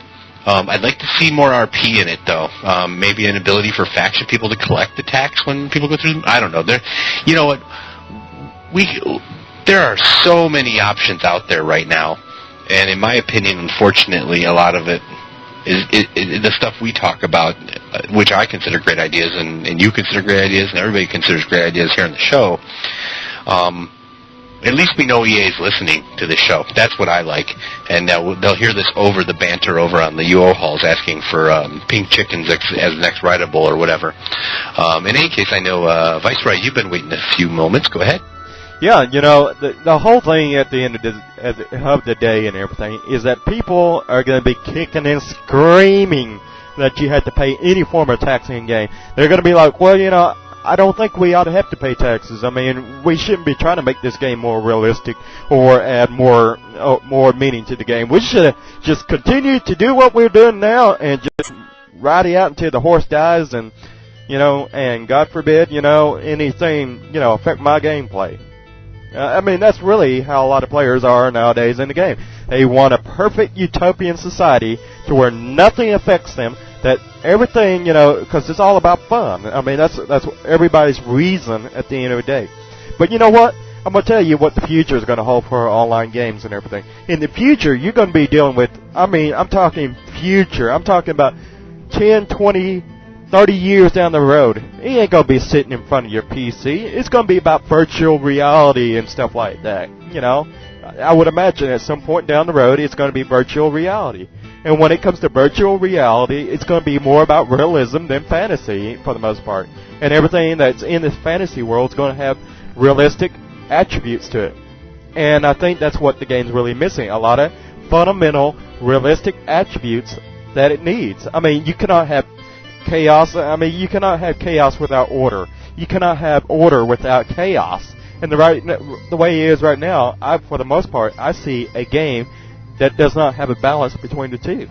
I'd like to see more RP in it, though. Maybe an ability for faction people to collect the tax when people go through them. I don't know. You know what? There are so many options out there right now, and in my opinion, unfortunately, a lot of it is the stuff we talk about, which I consider great ideas, and you consider great ideas, and everybody considers great ideas here on the show. At least we know EA is listening to this show. That's what I like. And they'll hear this over the banter over on the UO halls asking for pink chickens as next writable or whatever. In any case, I know, Viceroy, you've been waiting a few moments. Go ahead. Yeah, the whole thing at the end of the day and everything is that people are going to be kicking and screaming that you have to pay any form of tax in game. They're going to be like, well, I don't think we ought to have to pay taxes. I mean, we shouldn't be trying to make this game more realistic or add more meaning to the game. We should just continue to do what we're doing now and just ride it out until the horse dies and, and God forbid, anything, affect my gameplay. I mean, that's really how a lot of players are nowadays in the game. They want a perfect utopian society to where nothing affects them, that everything, because it's all about fun. I mean, that's everybody's reason at the end of the day. But you know what? I'm going to tell you what the future is going to hold for online games and everything. In the future, you're going to be dealing with, I'm talking future. I'm talking about 10, 20, 30 years down the road. He ain't going to be sitting in front of your PC. It's going to be about virtual reality and stuff like that. I would imagine at some point down the road, it's going to be virtual reality. And when it comes to virtual reality, it's going to be more about realism than fantasy for the most part. And everything that's in this fantasy world is going to have realistic attributes to it. And I think that's what the game's really missing. A lot of fundamental, realistic attributes that it needs. I mean, you cannot have chaos. I mean, you cannot have chaos without order. You cannot have order without chaos. And the way it is right now, for the most part, I see a game that does not have a balance between the two.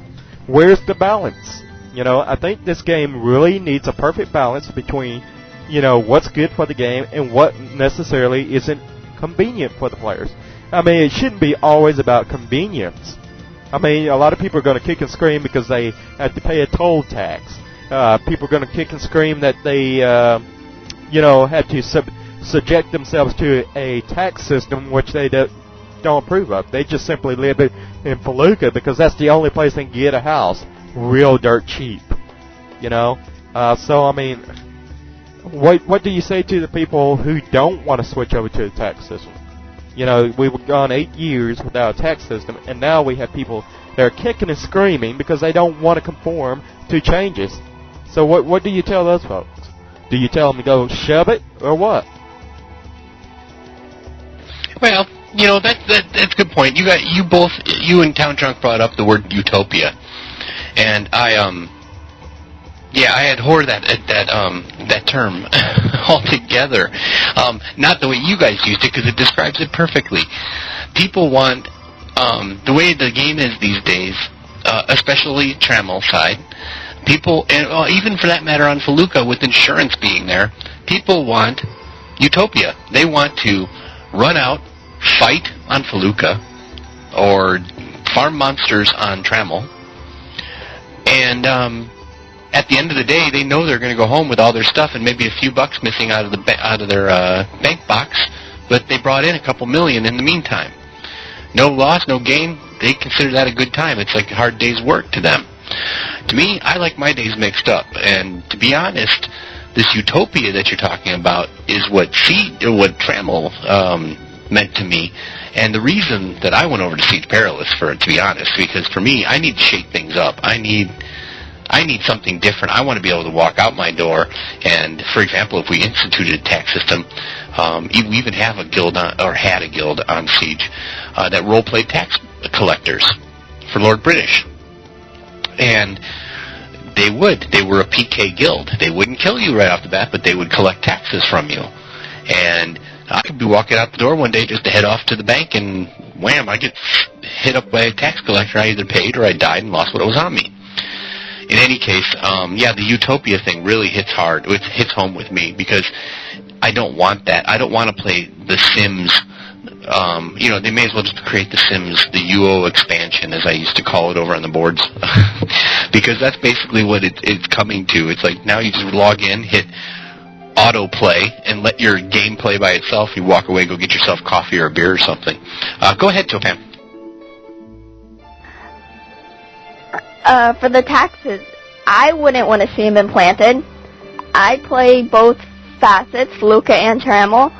Where's the balance? I think this game really needs a perfect balance between, what's good for the game and what necessarily isn't convenient for the players. I mean, it shouldn't be always about convenience. I mean, a lot of people are going to kick and scream because they have to pay a toll tax. People are going to kick and scream that they, have to subject themselves to a tax system which they don't approve of. They just simply live in Feluca because that's the only place they can get a house real dirt cheap. So, I mean, what do you say to the people who don't want to switch over to a tax system? We've gone 8 years without a tax system, and now we have people that are kicking and screaming because they don't want to conform to changes. So what do you tell those folks? Do you tell them to go shove it, or what? Well, that's a good point. You and Town Drunk brought up the word utopia, and I had heard that term altogether. Not the way you guys used it, because it describes it perfectly. People want the way the game is these days, especially Trammell side. People, and even for that matter on Feluca, with insurance being there, people want utopia. They want to run out, fight on Feluca, or farm monsters on Trammell, and at the end of the day, they know they're going to go home with all their stuff and maybe a few bucks missing out of their bank box, but they brought in a couple million in the meantime. No loss, no gain. They consider that a good time. It's like a hard day's work to them. To me, I like my days mixed up, and to be honest, this utopia that you're talking about is what Trammell meant to me, and the reason that I went over to Siege Perilous, to be honest, because for me, I need to shake things up. I need something different. I want to be able to walk out my door, and for example, if we instituted a tax system, we even have a guild had a guild on Siege that role-played tax collectors for Lord British. And they were a PK guild. They wouldn't kill you right off the bat, but they would collect taxes from you. And I could be walking out the door one day just to head off to the bank, and wham, I get hit up by a tax collector. I either paid or I died and lost what was on me. In any case, the utopia thing really hits hard. It hits home with me because I don't want that. I don't want to play The Sims. They may as well just create The Sims, the UO expansion, as I used to call it over on the boards, because that's basically what it's coming to. It's like now you just log in, hit autoplay, and let your game play by itself. You walk away, go get yourself coffee or a beer or something. Go ahead, Topam. For the taxes, I wouldn't want to see them implanted. I play both facets, Feluca and Trammell.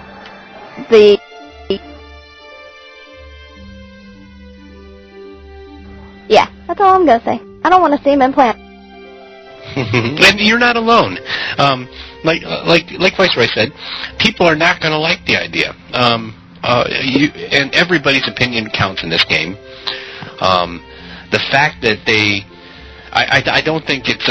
Yeah, that's all I'm going to say. I don't want to see them implanted. And you're not alone. Like Viceroy said, people are not going to like the idea. And everybody's opinion counts in this game. The fact that I don't think it's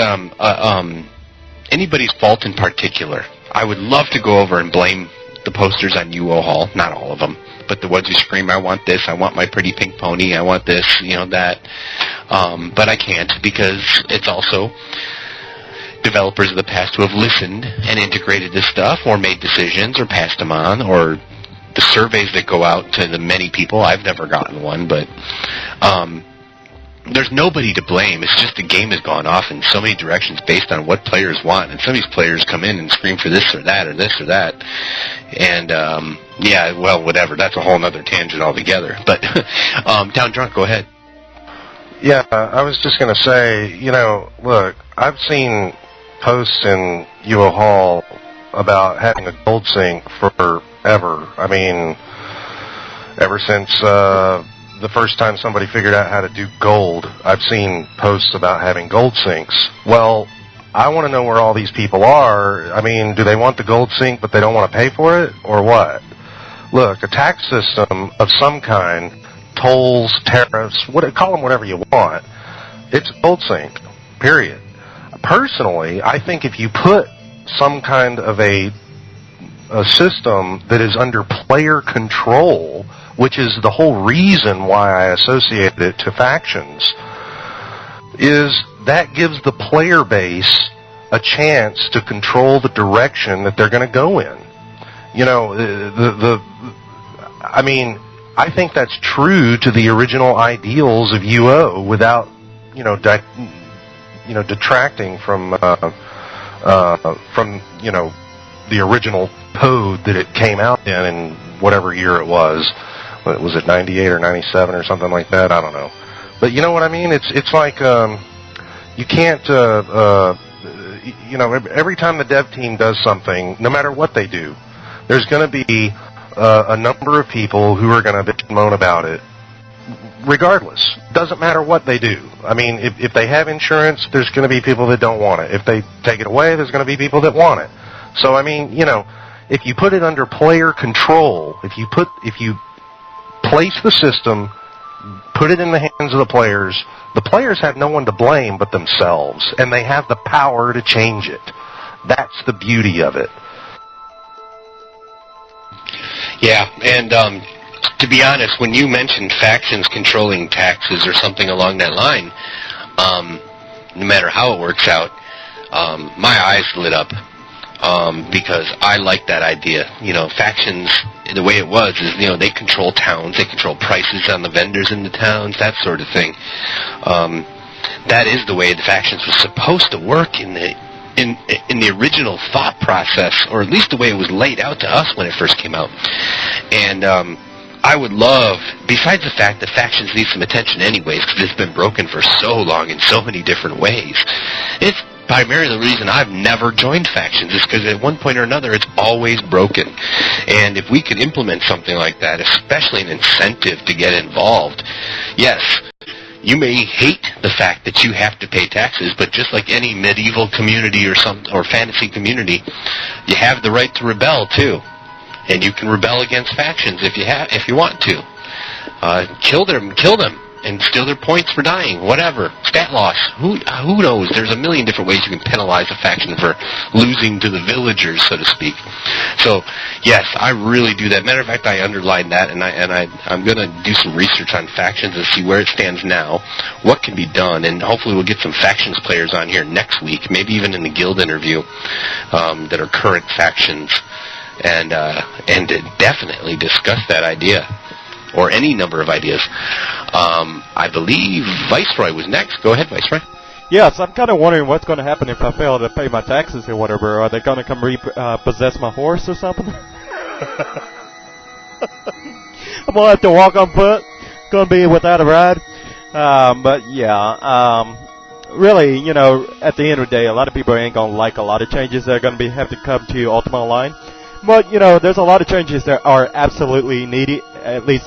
anybody's fault in particular. I would love to go over and blame the posters on UO Hall, not all of them, but the ones who scream, I want this, I want my pretty pink pony, I want this, that. But I can't, because it's also developers of the past who have listened and integrated this stuff or made decisions or passed them on, or the surveys that go out to the many people. I've never gotten one, but there's nobody to blame. It's just the game has gone off in so many directions based on what players want, and some of these players come in and scream for this or that or this or that, and whatever. That's a whole other tangent altogether. But Town Drunk, go ahead. Yeah, I was just going to say, look, I've seen posts in UO Hall about having a gold sink forever. I mean, ever since the first time somebody figured out how to do gold, I've seen posts about having gold sinks. Well, I want to know where all these people are. I mean, do they want the gold sink but they don't want to pay for it, or what? Look, a tax system of some kind, tolls, tariffs, call them whatever you want. It's a gold sink, period. personally, I think if you put some kind of a system that is under player control, which is the whole reason why I associated it to factions, is that gives the player base a chance to control the direction that they're going to go in. You know, I mean, I think that's true to the original ideals of UO without, detracting from the original code that it came out in whatever year it was. Was it 98 or 97 or something like that? I don't know. But you know what I mean? It's like you can't, every time the dev team does something, no matter what they do, there's going to be a number of people who are going to bitch and moan about it, regardless. Doesn't matter what they do. I mean, if they have insurance, there's going to be people that don't want it. If they take it away, there's going to be people that want it. So, I mean, if you put it under player control, if you place the system, put it in the hands of the players have no one to blame but themselves, and they have the power to change it. That's the beauty of it. Yeah, and to be honest, when you mentioned factions controlling taxes or something along that line, no matter how it works out, my eyes lit up because I like that idea. Factions, the way it was is, they control towns, they control prices on the vendors in the towns, that sort of thing. That is the way the factions were supposed to work in the original thought process, or at least the way it was laid out to us when it first came out. And I would love, besides the fact that factions need some attention anyways, because it's been broken for so long in so many different ways, it's primarily the reason I've never joined factions, is because at one point or another it's always broken. And if we could implement something like that, especially an incentive to get involved, yes, you may hate the fact that you have to pay taxes, but just like any medieval community or fantasy community, you have the right to rebel too, and you can rebel against factions if you want to. Kill them, and steal their points for dying. Whatever, stat loss. Who knows? There's a million different ways you can penalize a faction for losing to the villagers, so to speak. So, yes, I really do that. Matter of fact, I underlined that, and I'm going to do some research on factions and see where it stands now, what can be done, and hopefully we'll get some factions players on here next week, maybe even in the guild interview, that are current factions, and definitely discuss that idea, or any number of ideas. I believe Viceroy was next. Go ahead, Viceroy. Yes, I'm kind of wondering what's going to happen if I fail to pay my taxes or whatever. Are they going to come repossess my horse or something? I'm going to have to walk on foot. Going to be without a ride. But yeah, really, at the end of the day, a lot of people ain't going to like a lot of changes that are going to have to come to Ultima Online. But, there's a lot of changes that are absolutely needed, at least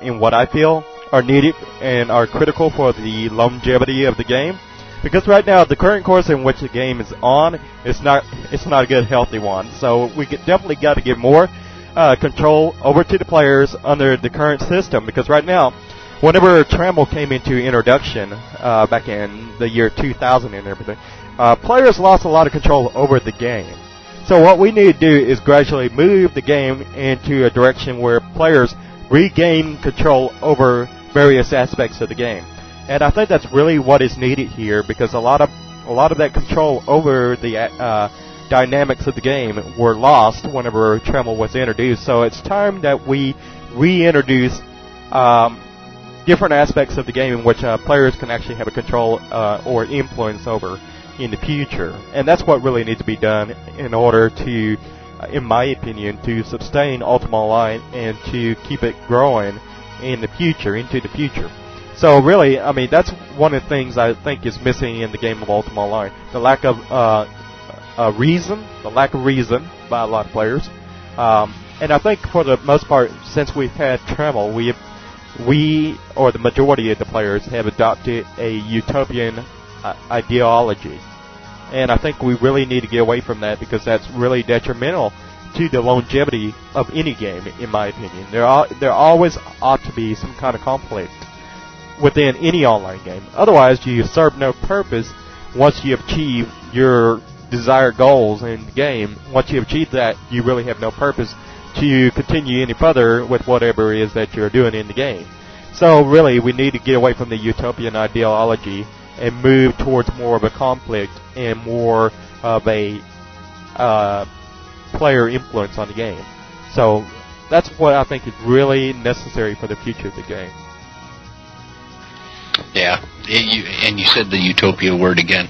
in what I feel are needed and are critical for the longevity of the game. Because right now, the current course in which the game is on, it's not a good, healthy one. So we definitely got to give more control over to the players under the current system. Because right now, whenever Trammel came into introduction back in the year 2000 and everything, players lost a lot of control over the game. So what we need to do is gradually move the game into a direction where players regain control over various aspects of the game. And I think that's really what is needed here, because a lot of that control over the dynamics of the game were lost whenever Trammel was introduced. So it's time that we reintroduce different aspects of the game in which players can actually have a control or influence over in the future. And that's what really needs to be done in order to, in my opinion, to sustain Ultima Online and to keep it growing in the future, into the future. So really, I mean, that's one of the things I think is missing in the game of Ultima Online. The lack of reason by a lot of players. And I think for the most part, since we've had Trammel, we, or the majority of the players, have adopted a utopian ideology. And I think we really need to get away from that, because that's really detrimental to the longevity of any game, in my opinion. There always ought to be some kind of conflict within any online game. Otherwise, you serve no purpose once you achieve your desired goals in the game. Once you've achieved that, you really have no purpose to continue any further with whatever it is that you're doing in the game. So really, we need to get away from the utopian ideology and move towards more of a conflict and more of a player influence on the game. So that's what I think is really necessary for the future of the game. Yeah, and you said the utopia word again.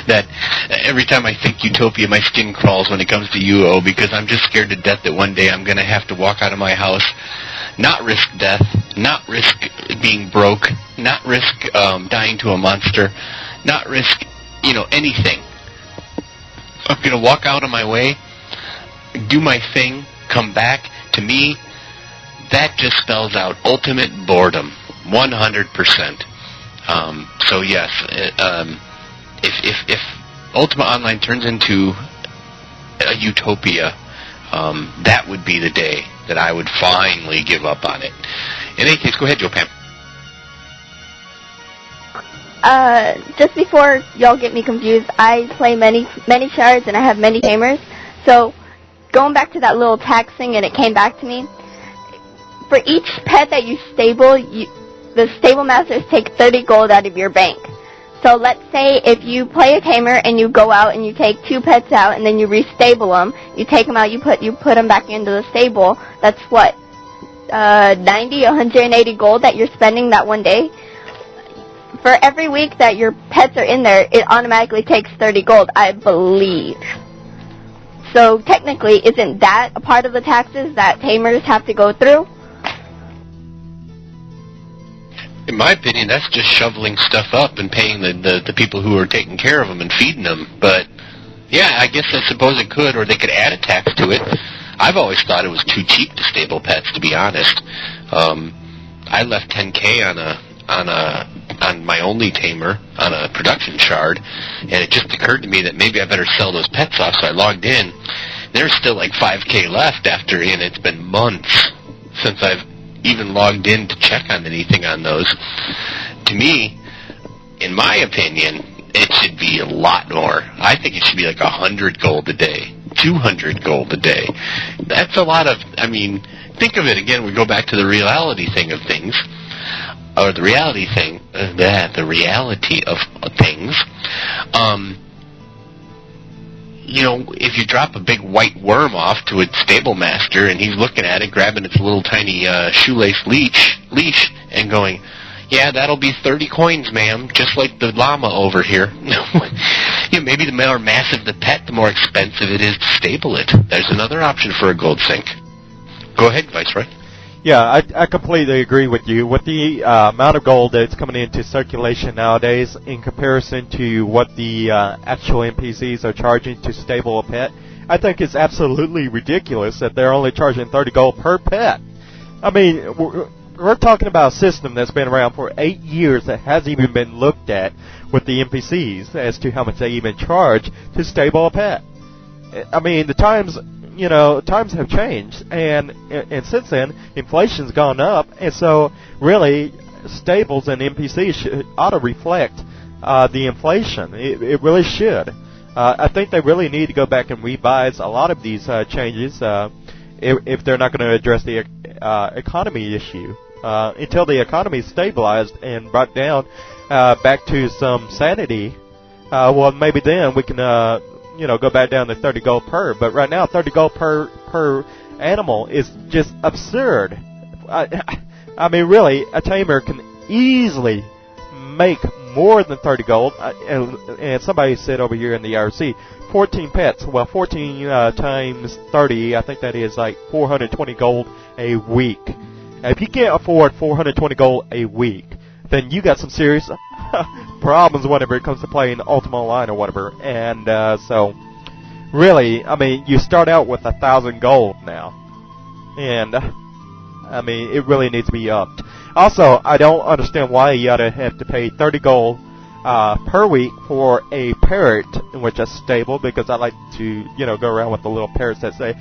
That every time I think utopia, my skin crawls when it comes to UO, because I'm just scared to death that one day I'm going to have to walk out of my house, not risk death, not risk being broke, not risk dying to a monster, not risk, anything. I'm going to walk out of my way, do my thing, come back. To me, that just spells out ultimate boredom, 100%. So yes, if Ultima Online turns into a utopia, that would be the day that I would finally give up on it. In any case, go ahead, Joe Pam. Just before y'all get me confused, I play many shards and I have many tamers. So going back to that little tax thing, and it came back to me. For each pet that you stable, the stable masters take 30 gold out of your bank. So let's say if you play a tamer and you go out and you take 2 pets out and then you restable them, you take them out, you put them back into the stable. That's what, 90, 180 gold that you're spending that one day. For every week that your pets are in there, it automatically takes 30 gold, I believe. So technically, isn't that a part of the taxes that tamers have to go through? In my opinion, that's just shoveling stuff up and paying the people who are taking care of them and feeding them. But, yeah, I guess I suppose it could, or they could add a tax to it. I've always thought it was too cheap to stable pets, to be honest. I left 10K on my only tamer, on a production shard, and it just occurred to me that maybe I better sell those pets off, so I logged in. There's still like 5K left after, and it's been months since I've even logged in to check on anything on those. To me, in my opinion, it should be a lot more. I think it should be like 100 gold a day, 200 gold a day. That's a lot of, think of it again, we go back to the reality thing of things, or the reality thing, the reality of things. If you drop a big white worm off to its stable master and he's looking at it, grabbing its little tiny shoelace leash and going, yeah, that'll be 30 coins, ma'am, just like the llama over here. Maybe the more massive the pet, the more expensive it is to stable it. There's another option for a gold sink. Go ahead, Viceroy. Yeah, I completely agree with you. With the amount of gold that's coming into circulation nowadays in comparison to what the actual NPCs are charging to stable a pet, I think it's absolutely ridiculous that they're only charging 30 gold per pet. We're talking about a system that's been around for 8 years that hasn't even been looked at with the NPCs as to how much they even charge to stable a pet. The times have changed, and since then, inflation's gone up, and so really, stables and NPCs ought to reflect the inflation. It really should. I think they really need to go back and revise a lot of these changes if they're not going to address the economy issue. Until the economy is stabilized and brought down back to some sanity, well, maybe then we can go back down to 30 gold per. But right now, 30 gold per animal is just absurd. Really, a tamer can easily make more than 30 gold. And somebody said over here in the IRC, 14 pets. Well, 14 times 30, I think that is like 420 gold a week. Now, if you can't afford 420 gold a week, then you got some serious problems whenever it comes to playing Ultima Online or whatever. And so, really, you start out with 1,000 gold now. And, it really needs to be upped. Also, I don't understand why you ought to have to pay 30 gold per week for a parrot, which is stable, because I like to, go around with the little parrots that say,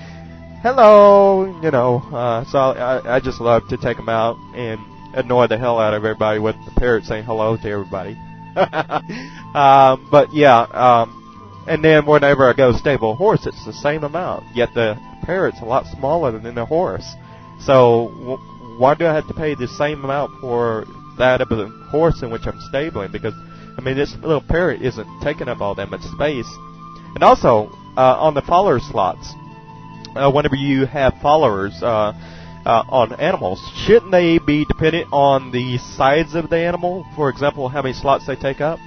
hello, so I just love to take them out and annoy the hell out of everybody with the parrot saying hello to everybody. But yeah, And then whenever I go stable a horse, it's the same amount. Yet the parrot's a lot smaller than the horse. So why do I have to pay the same amount for that of the horse in which I'm stabling? Because, I mean, this little parrot isn't taking up all that much space. And also, on the follower slots, whenever you have followers on animals, shouldn't they be dependent on the size of the animal? For example, how many slots they take up?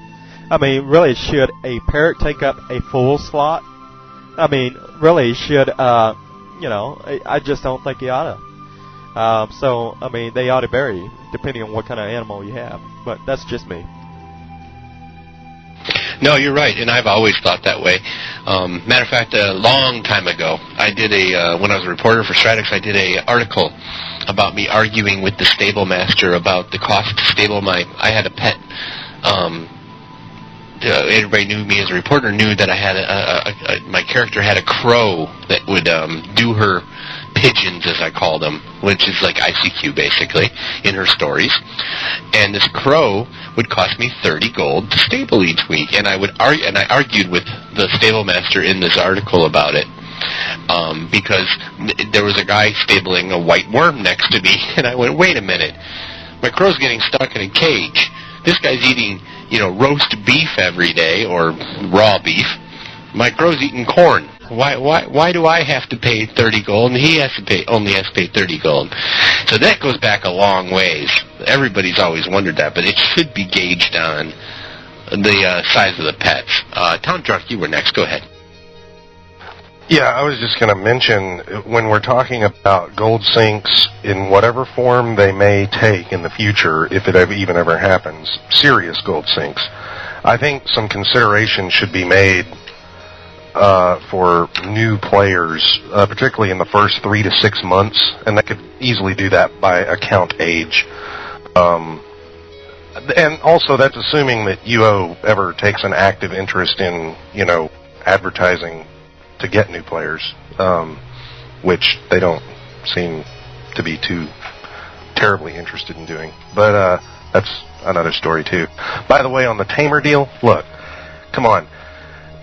I mean, really, should a parrot take up a full slot? I mean, really, should, I just don't think you ought to. So, I mean, they ought to vary depending on what kind of animal you have. But that's just me. No, you're right, and I've always thought that way. Matter of fact, a long time ago, I did when I was a reporter for Stratix, I did a article about me arguing with the stable master about the cost to stable I had a pet. Everybody knew me as a reporter, knew that I had my character had a crow that would do her pigeons, as I called them, which is like ICQ basically in her stories. And this crow would cost me 30 gold to stable each week, and I argued with the stable master in this article about it. Because there was a guy stabling a white worm next to me, and I went, wait a minute, my crow's getting stuck in a cage. This guy's eating, roast beef every day, or raw beef. My crow's eating corn. Why do I have to pay 30 gold, and he only has to pay 30 gold? So that goes back a long ways. Everybody's always wondered that, but it should be gauged on the size of the pets. Town Drunk, you were next. Go ahead. Yeah, I was just going to mention, when we're talking about gold sinks in whatever form they may take in the future, if it even ever happens, serious gold sinks, I think some consideration should be made for new players, particularly in the first 3 to 6 months, and they could easily do that by account age. And also, that's assuming that UO ever takes an active interest in, advertising to get new players, which they don't seem to be too terribly interested in doing. But that's another story, too. By the way, on the tamer deal, look, come on.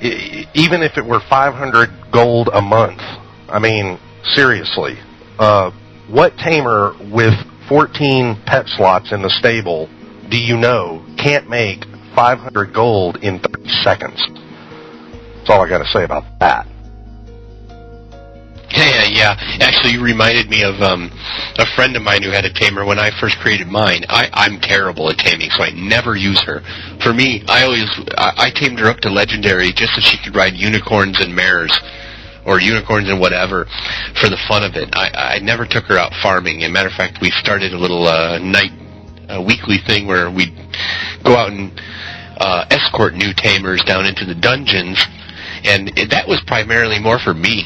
Even if it were 500 gold a month, I mean, seriously, what tamer with 14 pet slots in the stable do you know can't make 500 gold in 30 seconds? That's all I got to say about that. Yeah. Actually, you reminded me of a friend of mine who had a tamer when I first created mine. I'm terrible at taming, so I never use her. For me, I tamed her up to legendary just so she could ride unicorns and mares, or unicorns and whatever, for the fun of it. I never took her out farming. As a matter of fact, we started a little weekly thing where we'd go out and escort new tamers down into the dungeons. And that was primarily more for me,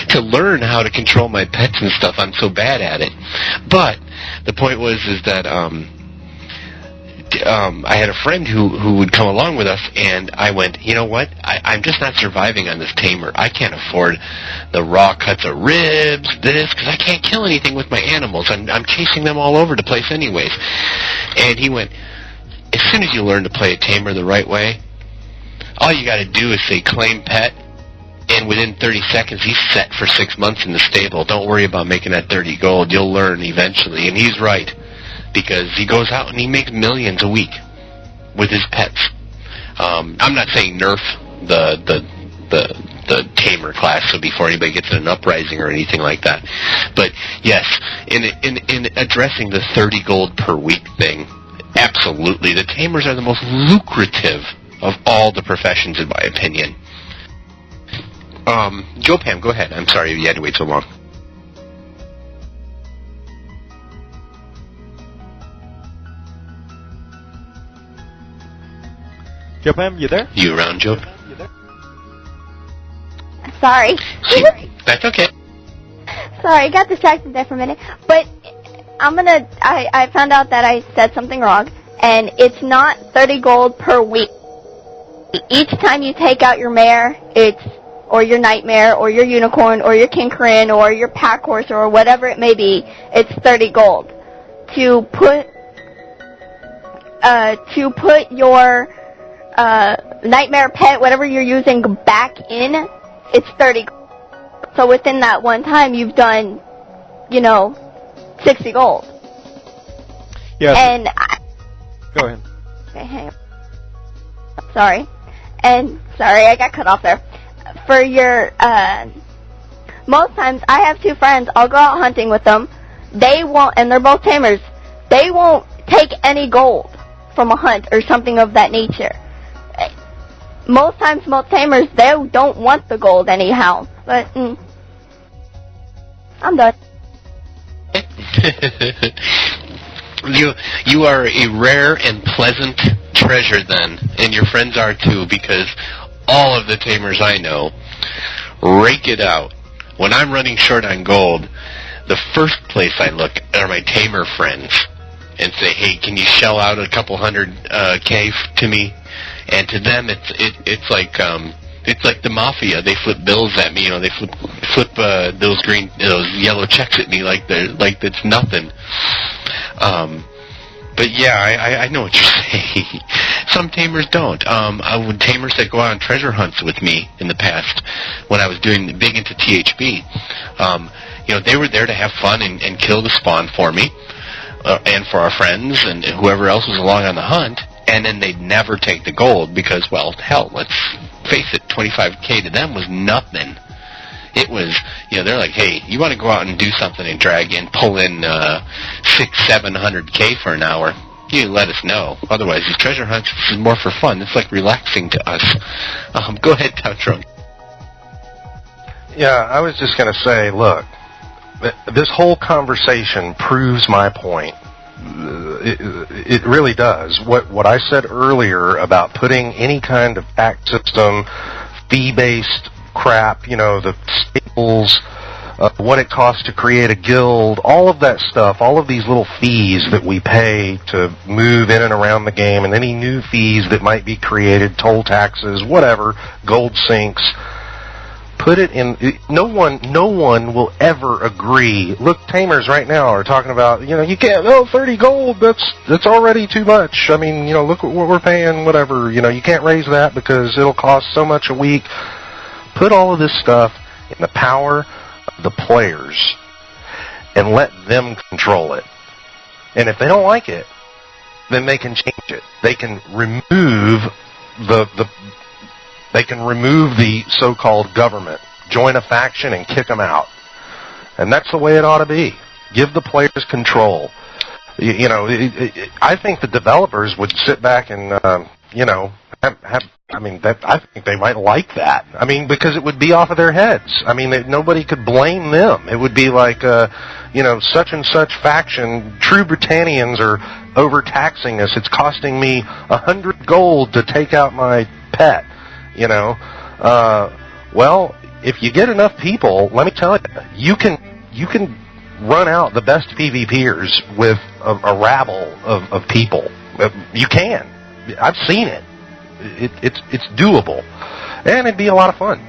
to learn how to control my pets and stuff. I'm so bad at it. But the point is that I had a friend who would come along with us, and I went, you know what? I'm just not surviving on this tamer. I can't afford the raw cuts of ribs, because I can't kill anything with my animals. I'm chasing them all over the place anyways. And he went, as soon as you learn to play a tamer the right way, all you got to do is say claim pet, and within 30 seconds he's set for 6 months in the stable. Don't worry about making that 30 gold. You'll learn eventually. And he's right, because he goes out and he makes millions a week with his pets. I'm not saying nerf the tamer class, so before anybody gets in an uprising or anything like that. But yes, in addressing the 30 gold per week thing, absolutely, the tamers are the most lucrative of all the professions, in my opinion. Joe Pam, go ahead. I'm sorry you had to wait so long. Joe Pam, you there? You around, Joe? Sorry. That's okay. Sorry, I got distracted there for a minute. But I found out that I said something wrong, and it's not 30 gold per week. Each time you take out your mare, or your nightmare, or your unicorn, or your king Corinne, or your pack horse, or whatever it may be, it's 30 gold. To put your nightmare pet, whatever you're using, back in, it's 30. So within that one time, you've done, 60 gold. Yes. And Go ahead. Okay, hang on. Sorry. And sorry, I got cut off there. For your, most times I have two friends. I'll go out hunting with them. They won't, and they're both tamers. They won't take any gold from a hunt or something of that nature. Most times, most tamers, they don't want the gold anyhow. But I'm done. You are a rare and pleasant treasure then, and your friends are too, because all of the tamers I know rake it out. When I'm running short on gold, the first place I look are my tamer friends and say, hey, can you shell out a couple hundred K to me? And to them, it's like the mafia. They flip bills at me. They flip those yellow checks at me like it's nothing. But yeah, I know what you're saying. Some tamers don't. Tamers that go out on treasure hunts with me in the past, when I was doing big into THB, they were there to have fun and kill the spawn for me, and for our friends and whoever else was along on the hunt. And then they'd never take the gold because, well, hell, let's face it, 25K to them was nothing. It was, they're like, hey, you want to go out and do something and pull in 600-700K for an hour? You let us know. Otherwise, these treasure hunts is more for fun. It's like relaxing to us. Go ahead, Town. Yeah, I was just going to say, look, this whole conversation proves my point. It really does. What I said earlier about putting any kind of tax system, fee-based crap, the staples, what it costs to create a guild, all of that stuff, all of these little fees that we pay to move in and around the game, and any new fees that might be created, toll taxes, whatever, gold sinks. Put it in. No one will ever agree. Look, tamers right now are talking about, you can't. 30 gold. That's already too much. I mean, look at what we're paying. Whatever. You can't raise that because it'll cost so much a week. Put all of this stuff in the power of the players, and let them control it. And if they don't like it, then they can change it. They can remove They can remove the so-called government, join a faction, and kick them out. And that's the way it ought to be. Give the players control. I think the developers would sit back and, I think they might like that. I mean, because it would be off of their heads. I mean, nobody could blame them. It would be like, such and such faction, true Britannians are overtaxing us. It's costing me 100 gold to take out my pet. Well, if you get enough people, let me tell you, you can run out the best PvPers with a rabble of people. You can. I've seen it. It's doable, and it'd be a lot of fun.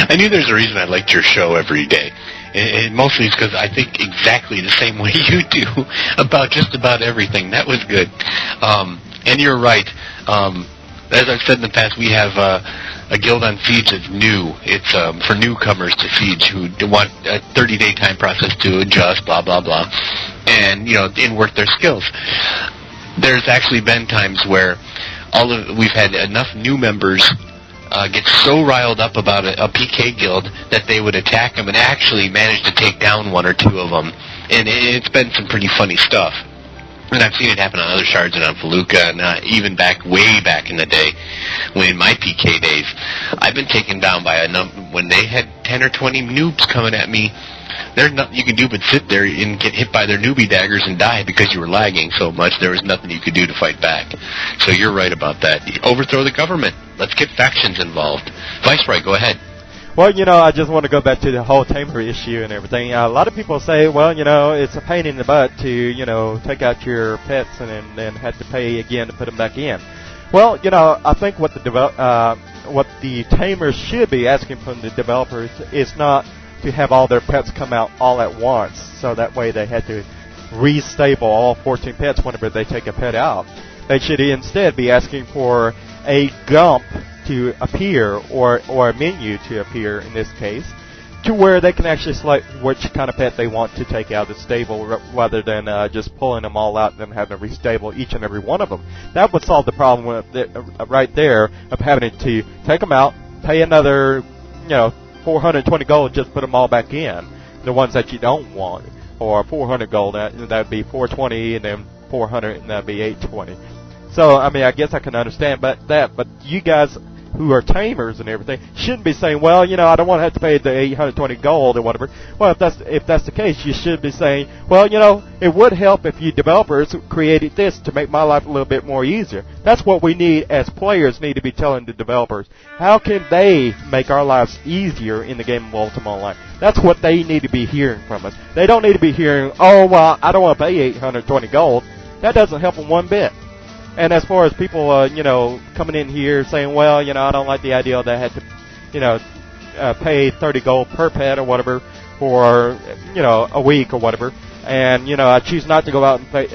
I knew there's a reason I liked your show every day. And mostly it's because I think exactly the same way you do about just about everything. That was good. And you're right. As I've said in the past, we have a guild on Siege that's new. It's for newcomers to Siege who want a 30-day time process to adjust, blah, blah, blah, and, and work their skills. There's actually been times where we've had enough new members get so riled up about a PK guild that they would attack them and actually manage to take down one or two of them. And it's been some pretty funny stuff. And I've seen it happen on other shards and on Feluca, and even way back in the day, when in my PK days, I've been taken down by when they had 10 or 20 noobs coming at me. There's nothing you can do but sit there and get hit by their newbie daggers and die because you were lagging so much. There was nothing you could do to fight back. So you're right about that. Overthrow the government. Let's get factions involved. Viceroy, go ahead. Well, I just want to go back to the whole tamer issue and everything. A lot of people say, well, it's a pain in the butt to, take out your pets and then have to pay again to put them back in. Well, I think what the tamers should be asking from the developers is not to have all their pets come out all at once, so that way they had to restable all 14 pets whenever they take a pet out. They should instead be asking for a gump to appear, or a menu to appear in this case, to where they can actually select which kind of pet they want to take out of the stable, rather than just pulling them all out and then having to restable each and every one of them. That would solve the problem right there of having to take them out, pay another, 420 gold, just put them all back in, the ones that you don't want, or 400 gold, that would be 420, and then 400, and that would be 820. So, I mean, I guess I can understand but you guys who are tamers and everything shouldn't be saying, well, I don't want to have to pay the 820 gold or whatever. Well, if that's the case, you should be saying, well, it would help if you developers created this to make my life a little bit more easier. That's what we need as players, need to be telling the developers. How can they make our lives easier in the game of Ultima Online? That's what they need to be hearing from us. They don't need to be hearing, oh, well, I don't want to pay 820 gold. That doesn't help them one bit. And as far as people, coming in here saying, well, I don't like the idea that I had to, pay 30 gold per pet or whatever for, a week or whatever, and, I choose not to go out and pay,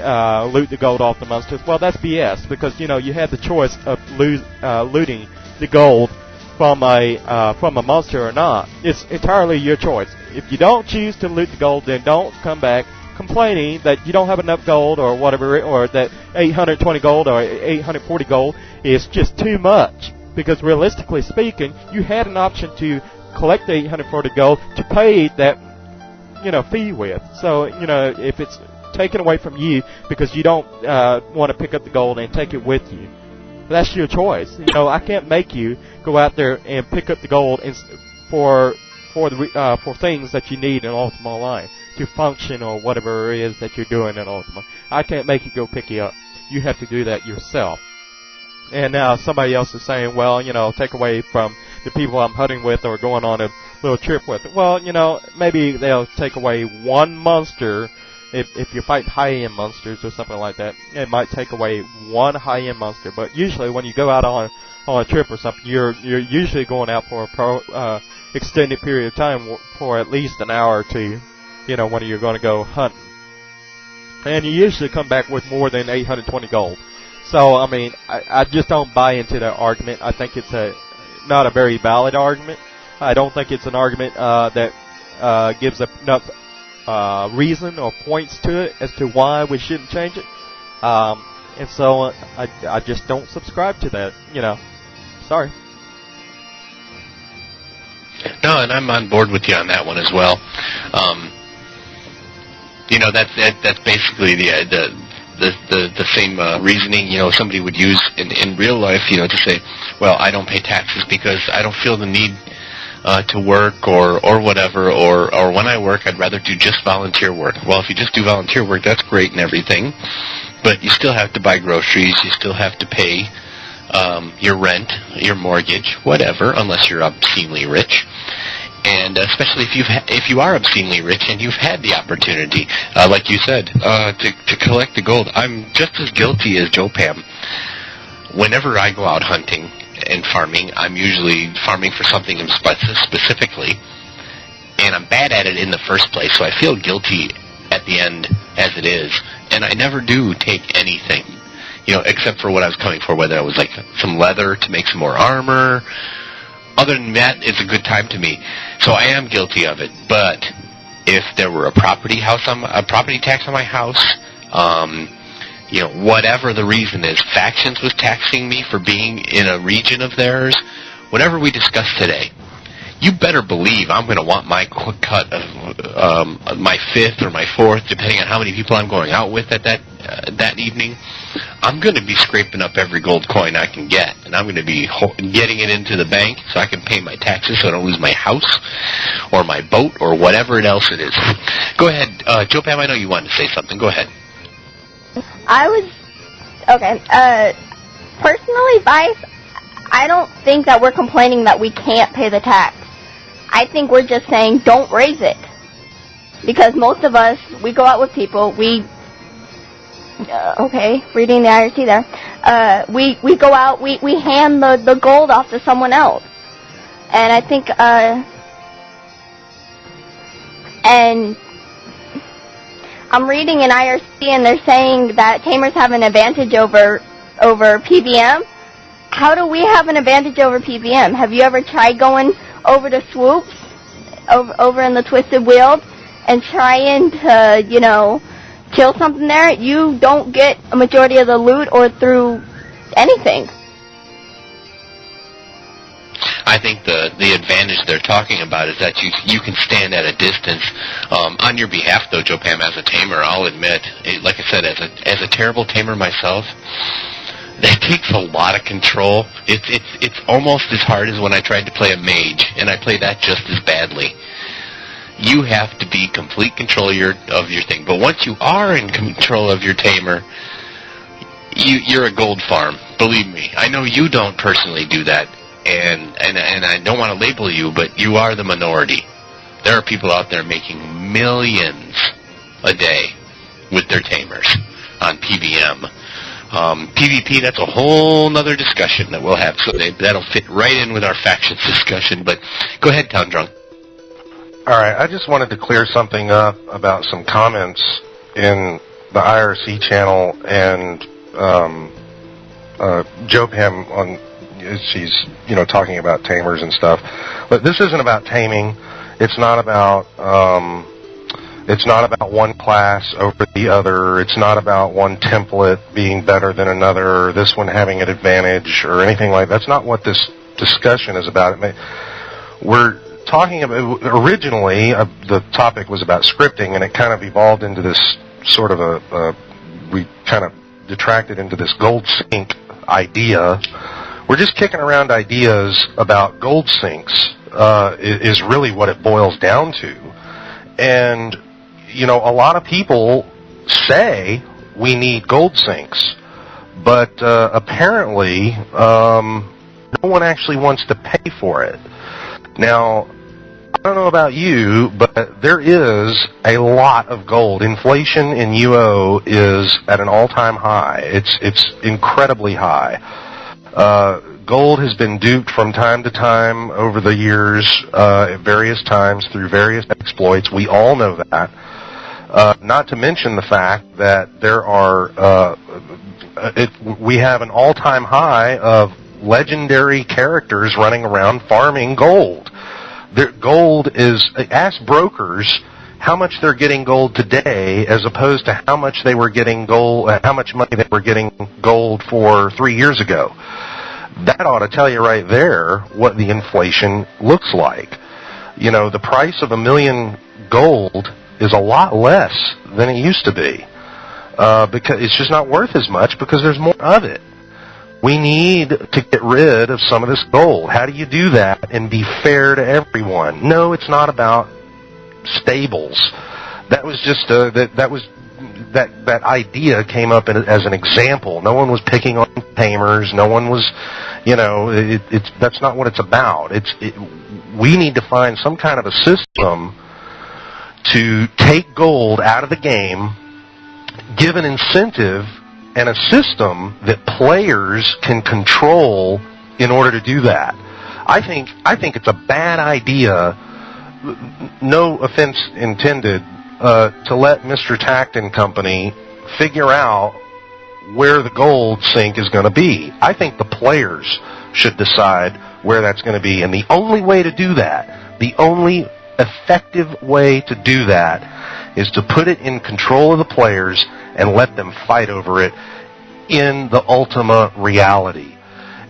loot the gold off the monsters. Well, that's BS, because, you have the choice of looting the gold from a monster or not. It's entirely your choice. If you don't choose to loot the gold, then don't come back complaining that you don't have enough gold or whatever, or that 820 gold or 840 gold is just too much. Because realistically speaking, you had an option to collect the 840 gold to pay that, fee with. So, if it's taken away from you because you don't want to pick up the gold and take it with you, that's your choice. I can't make you go out there and pick up the gold for things that you need in Ultima Online to function or whatever it is that you're doing in Ultima. I can't make you go pick it up. You have to do that yourself. And now somebody else is saying, well, take away from the people I'm hunting with or going on a little trip with. Well, maybe they'll take away one monster. If you're fighting high-end monsters or something like that, it might take away one high-end monster. But usually when you go out on a trip or something, you're usually going out for a extended period of time for at least an hour or two, when you're going to go hunting. And you usually come back with more than 820 gold. So, I mean, I just don't buy into that argument. I think it's not a very valid argument. I don't think it's an argument that gives enough reason or points to it as to why we shouldn't change it. And so I just don't subscribe to that, Sorry. No, and I'm on board with you on that one as well. That's basically the same reasoning, somebody would use in real life, to say, well, I don't pay taxes because I don't feel the need to work or whatever, or when I work, I'd rather do just volunteer work. Well, if you just do volunteer work, that's great and everything, but you still have to buy groceries, you still have to pay your rent, your mortgage, whatever, unless you're obscenely rich. And especially if you are obscenely rich and you've had the opportunity, like you said, to collect the gold. I'm just as guilty as Joe Pam. Whenever I go out hunting and farming, I'm usually farming for something specifically, and I'm bad at it in the first place, so I feel guilty at the end as it is, and I never do take anything, except for what I was coming for, whether it was like some leather to make some more armor. Other than that, it's a good time to me. So I am guilty of it. But if there were a property tax on my house, whatever the reason is, factions was taxing me for being in a region of theirs, whatever we discussed today, you better believe I'm going to want my quick cut of my fifth or my fourth, depending on how many people I'm going out with at that evening. I'm going to be scraping up every gold coin I can get, and I'm going to be getting it into the bank so I can pay my taxes so I don't lose my house or my boat or whatever else it is. Go ahead. Joe Pam, I know you wanted to say something. Go ahead. Personally, Vice, I don't think that we're complaining that we can't pay the tax. I think we're just saying don't raise it. Because most of us, we go out with people, reading the IRC there, we go out, we hand the gold off to someone else. And I think, and I'm reading an IRC and they're saying that tamers have an advantage over over PBM. How do we have an advantage over PBM? Have you ever tried going over to swoops, over in the twisted wheels, and trying to, you know, kill something there? You don't get a majority of the loot or through anything. I think the advantage they're talking about is that you can stand at a distance. On your behalf, though, Joe Pam, as a tamer, I'll admit, like I said, as a terrible tamer myself, that takes a lot of control. It's almost as hard as when I tried to play a mage, and I play that just as badly. You have to be complete control of your thing. But once you are in control of your tamer, you're a gold farm. Believe me, I know you don't personally do that. And I don't want to label you, but you are the minority. There are people out there making millions a day with their tamers on PBM. PvP, that's a whole other discussion that we'll have. So that'll fit right in with our factions discussion. But go ahead, Town Drunk. All right, I just wanted to clear something up about some comments in the IRC channel and Joe Pam on. She's, you know, talking about tamers and stuff, but this isn't about taming. It's not about one class over the other. It's not about one template being better than another, or this one having an advantage, or anything like that. That's not what this discussion is about. We're talking about, originally, the topic was about scripting, and it kind of evolved into this sort of we kind of detracted into this gold sync idea. We're just kicking around ideas about gold sinks, is really what it boils down to. And, you know, a lot of people say we need gold sinks, but apparently no one actually wants to pay for it. Now, I don't know about you, but there is a lot of gold. Inflation in UO is at an all-time high. It's incredibly high. Gold has been duped from time to time over the years, at various times through various exploits. We all know that. Not to mention the fact that there are, we have an all-time high of legendary characters running around farming gold. Gold is, ask brokers how much they're getting gold today as opposed to how much they were getting gold, how much money they were getting gold for 3 years ago. That ought to tell you right there what the inflation looks like. You know, the price of $1 million gold is a lot less than it used to be, because it's just not worth as much because there's more of it. We need to get rid of some of this gold. How do you do that and be fair to everyone? No, it's not about stables. That was just that idea came up as an example. No one was picking on tamers. No one was, you know, that's not what it's about. We need to find some kind of a system to take gold out of the game, give an incentive and a system that players can control in order to do that. I think it's a bad idea, no offense intended, to let Mr. Tact and Company figure out where the gold sink is going to be. I think the players should decide where that's going to be, and the only way to do that, the only effective way to do that, is to put it in control of the players and let them fight over it in the Ultima reality.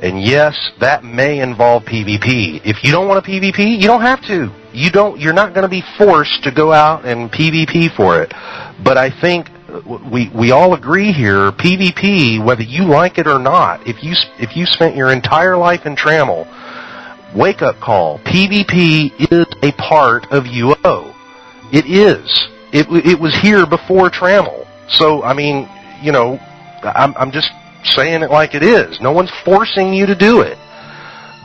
And yes, that may involve PvP. If you don't want a PvP, you don't have to. You're not going to be forced to go out and PvP for it. But I think we all agree here, PvP, whether you like it or not, if you spent your entire life in Trammel, wake up call. PvP is a part of UO. It is. It was here before Trammel. So, I mean, you know, I'm just saying it like it is. No one's forcing you to do it.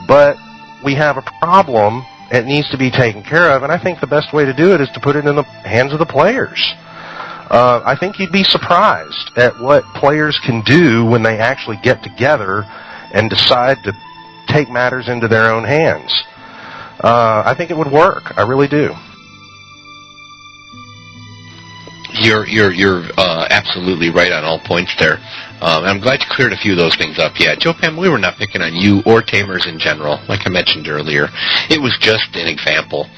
But we have a problem. It needs to be taken care of, and I think the best way to do it is to put it in the hands of the players. I think you'd be surprised at what players can do when they actually get together and decide to take matters into their own hands. I think it would work. I really do. You're absolutely right on all points there. I'm glad you cleared a few of those things up. Yeah, Joe Pam, we were not picking on you or tamers in general, like I mentioned earlier. It was just an example.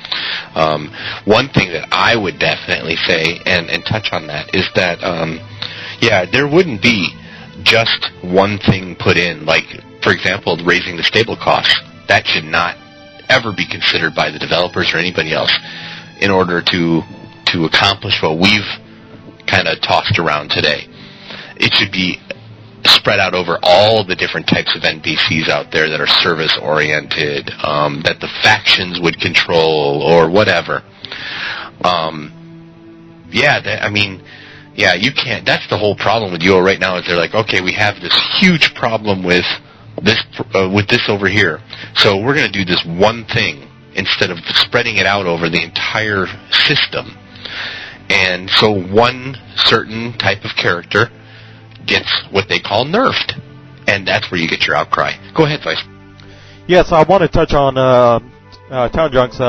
One thing that I would definitely say and touch on that is that, there wouldn't be just one thing put in, like, for example, raising the stable costs. That should not ever be considered by the developers or anybody else in order to accomplish what we've kind of tossed around today. It should be spread out over all the different types of NPCs out there that are service-oriented, that the factions would control or whatever. You can't. That's the whole problem with UO right now is they're like, okay, we have this huge problem with this over here, so we're going to do this one thing instead of spreading it out over the entire system. And so one certain type of character gets what they call nerfed, and that's where you get your outcry. Go ahead, Vice. Yes, I want to touch on Town Junk's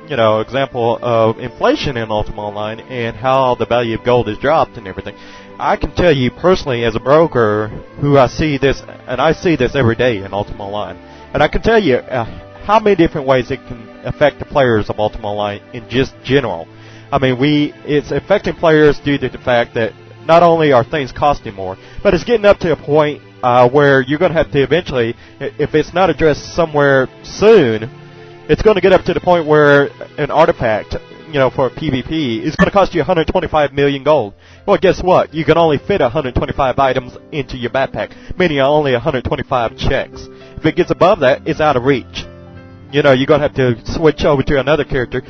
example of inflation in Ultima Online and how the value of gold has dropped and everything. I can tell you personally, as a broker, who I see this, and I see this every day in Ultima Online, and I can tell you how many different ways it can affect the players of Ultima Online in just general. I mean, it's affecting players due to the fact that not only are things costing more, but it's getting up to a point where you're going to have to eventually, if it's not addressed somewhere soon, it's going to get up to the point where an artifact, for PvP, is going to cost you 125 million gold. Well, guess what? You can only fit 125 items into your backpack, meaning only 125 checks. If it gets above that, it's out of reach. You're going to have to switch over to another character,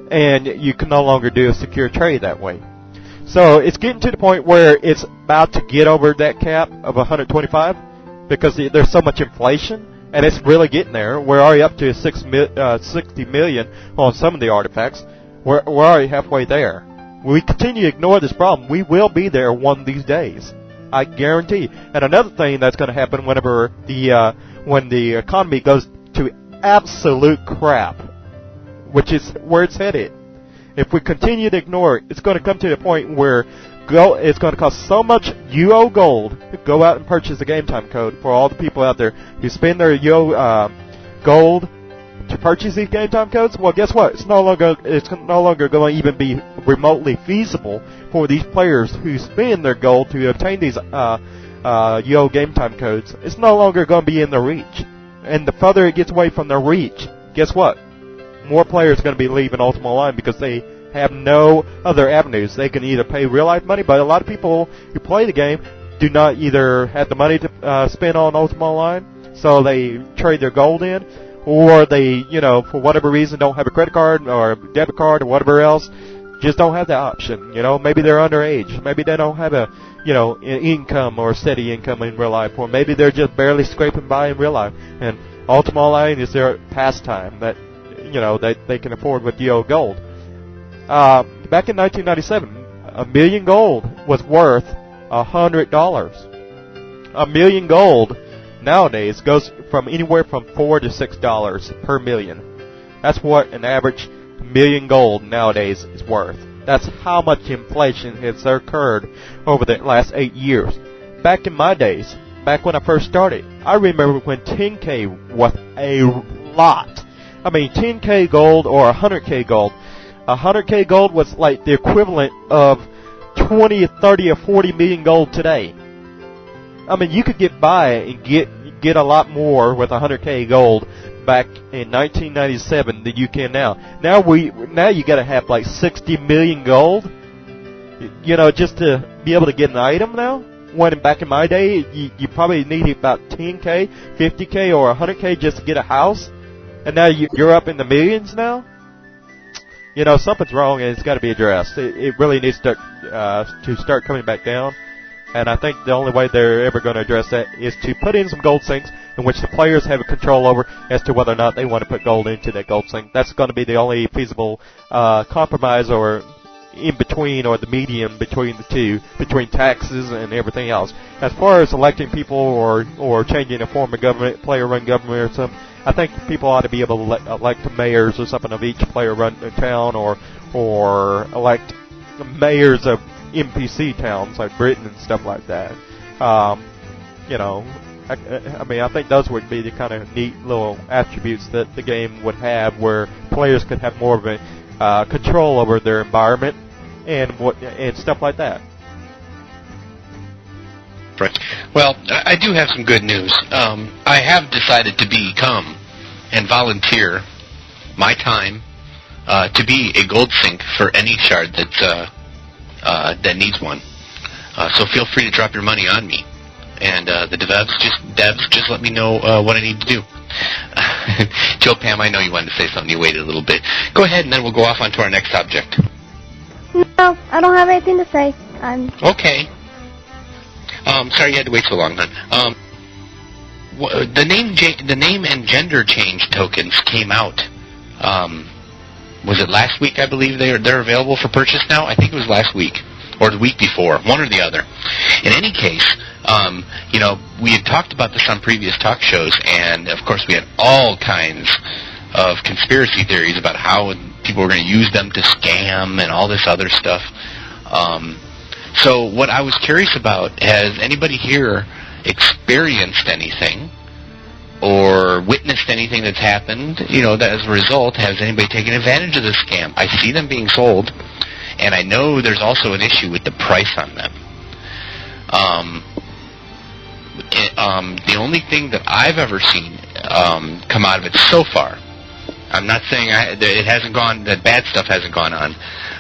and you can no longer do a secure trade that way. So it's getting to the point where it's about to get over that cap of 125 because there's so much inflation, and it's really getting there. We're already up to 60 million on some of the artifacts. We're already halfway there. When we continue to ignore this problem, we will be there one of these days. I guarantee. And another thing that's going to happen whenever when the economy goes to absolute crap, which is where it's headed. If we continue to ignore it, it's going to come to the point where it's going to cost so much UO gold to go out and purchase a game time code for all the people out there who spend their UO gold to purchase these game time codes. Well, guess what? It's no longer going to even be remotely feasible for these players who spend their gold to obtain these UO game time codes. It's no longer going to be in their reach. And the further it gets away from their reach, guess what? More players are going to be leaving Ultima Online because they have no other avenues. They can either pay real-life money, but a lot of people who play the game do not either have the money to spend on Ultima Online, so they trade their gold in, or they, for whatever reason don't have a credit card or a debit card or whatever else, just don't have that option. Maybe they're underage. Maybe they don't have an income or a steady income in real life, or maybe they're just barely scraping by in real life. And Ultima Online is their pastime that that they can afford with UO gold. Back in 1997, $1 million gold was worth $100. $1 million gold nowadays goes from anywhere from $4 to $6 per million. That's what an average $1 million gold nowadays is worth. That's how much inflation has occurred over the last 8 years. Back in my days, back when I first started, I remember when 10K was a lot. I mean, 10K gold or 100K gold. 100K gold was like the equivalent of 20, 30, or 40 million gold today. I mean, you could get by and get a lot more with 100K gold back in 1997 than you can now. Now you got to have like 60 million gold, just to be able to get an item now. When back in my day, you probably needed about 10K, 50K, or 100K just to get a house. And now you're up in the millions now? Something's wrong and it's got to be addressed. It really needs to start coming back down. And I think the only way they're ever going to address that is to put in some gold sinks in which the players have a control over as to whether or not they want to put gold into that gold sink. That's going to be the only feasible compromise or in between, or the medium between the two, between taxes and everything else. As far as electing people or changing a form of government, player-run government or something, I think people ought to be able to elect mayors or something of each player-run town, or elect mayors of NPC towns like Britain and stuff like that. You know, I mean, I think those would be the kind of neat little attributes that the game would have, where players could have more of a control over their environment and stuff like that. Right. Well, I do have some good news. I have decided to become and volunteer my time to be a gold sink for any shard that needs one. So feel free to drop your money on me. And the devs just let me know what I need to do. Joe, Pam, I know you wanted to say something. You waited a little bit. Go ahead, and then we'll go off onto our next subject. No, I don't have anything to say. Okay. Sorry you had to wait so long, hon. The name and gender change tokens came out. Was it last week? I believe they're available for purchase now. I think it was last week or the week before, one or the other. In any case, you know, we had talked about this on previous talk shows, and of course we had all kinds of conspiracy theories about how people were going to use them to scam and all this other stuff. So what I was curious about, has anybody here experienced anything or witnessed anything that's happened, you know, that as a result, has anybody taken advantage of this scam? I see them being sold, and I know there's also an issue with the price on them. The only thing that I've ever seen come out of it so far, I'm not saying it hasn't gone, that bad stuff hasn't gone on,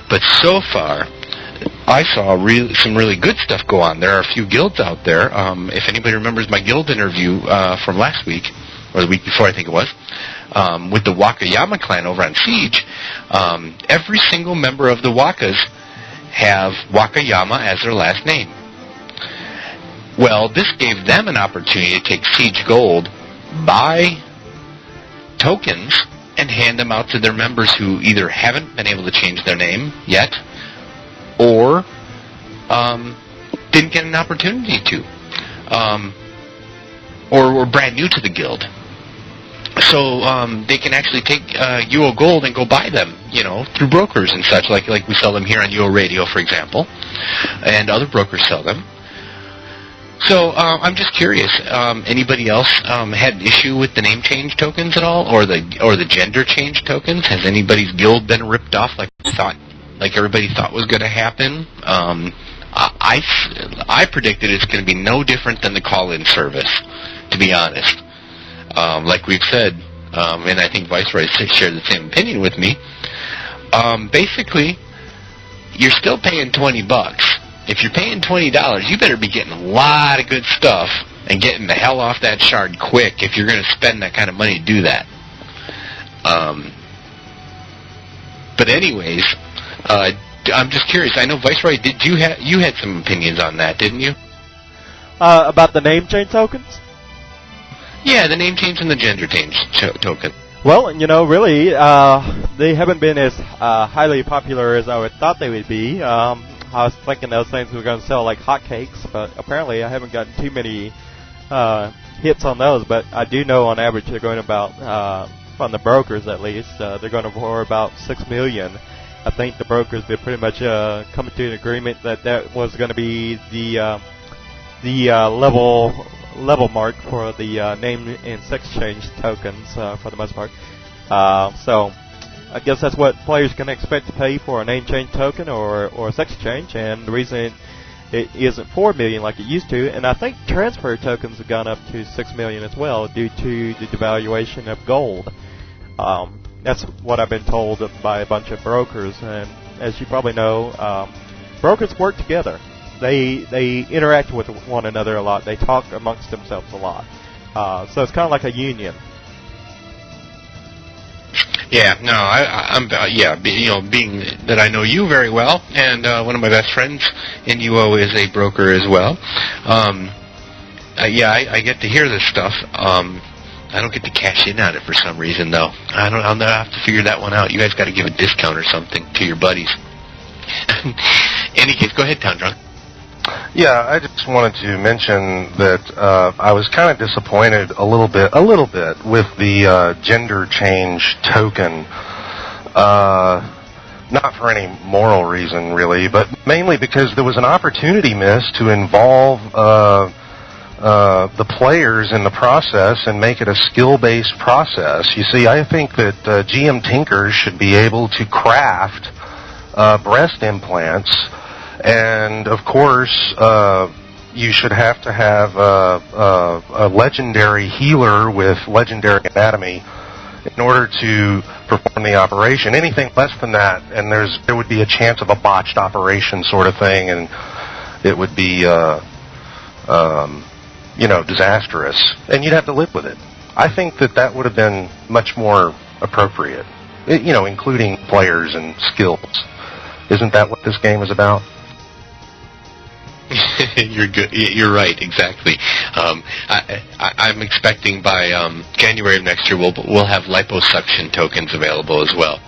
but so far, I saw some really good stuff go on. There are a few guilds out there. If anybody remembers my guild interview from last week, or the week before I think it was, with the Wakayama clan over on Siege, every single member of the Wakas have Wakayama as their last name. Well, this gave them an opportunity to take Siege Gold, buy tokens, and hand them out to their members who either haven't been able to change their name yet, or didn't get an opportunity to, or were brand new to the guild. So they can actually take UO Gold and go buy them, you know, through brokers and such, like we sell them here on UORadio, for example, and other brokers sell them. So I'm just curious, anybody else had an issue with the name change tokens at all, or the gender change tokens? Has anybody's guild been ripped off like everybody thought was going to happen? I predicted it's going to be no different than the call-in service, to be honest. Like we've said, and I think Viceroy shared the same opinion with me. Basically, you're still paying $20. If you're paying $20, you better be getting a lot of good stuff and getting the hell off that shard quick if you're going to spend that kind of money to do that. But anyways, I'm just curious. I know Viceroy, you had some opinions on that, didn't you? About the name change tokens? Yeah, the name change and the gender change token. Well, you know, really, they haven't been as highly popular as I would thought they would be. I was thinking those things were going to sell like hotcakes, but apparently I haven't gotten too many hits on those. But I do know on average they're going about, from the brokers at least, they're going for about 6 million. I think the brokers did pretty much come to an agreement that was going to be the level mark for the name and sex change tokens for the most part. So I guess that's what players can expect to pay for a name change token or a sex change, and the reason it isn't 4 million like it used to, and I think transfer tokens have gone up to 6 million as well due to the devaluation of gold. That's what I've been told by a bunch of brokers, and as you probably know, brokers work together. They interact with one another a lot. They talk amongst themselves a lot. So it's kind of like a union. Yeah, no, I'm you know, being that I know you very well, and one of my best friends in UO is a broker as well. I get to hear this stuff. I don't get to cash in on it for some reason, though. I'll have to figure that one out. You guys got to give a discount or something to your buddies. Any case, go ahead, Town Drunk. Yeah, I just wanted to mention that I was kind of disappointed a little bit with the gender change token. not for any moral reason, really, but mainly because there was an opportunity missed to involve the players in the process and make it a skill-based process. You see, I think that GM Tinkers should be able to craft breast implants, and of course, you should have to have a legendary healer with legendary anatomy in order to perform the operation. Anything less than that, and there would be a chance of a botched operation sort of thing, and it would be disastrous, and you'd have to live with it. I think that would have been much more appropriate, including players and skills. Isn't that what this game is about? You're good. You're right. Exactly. I'm expecting by January of next year we'll have liposuction tokens available as well.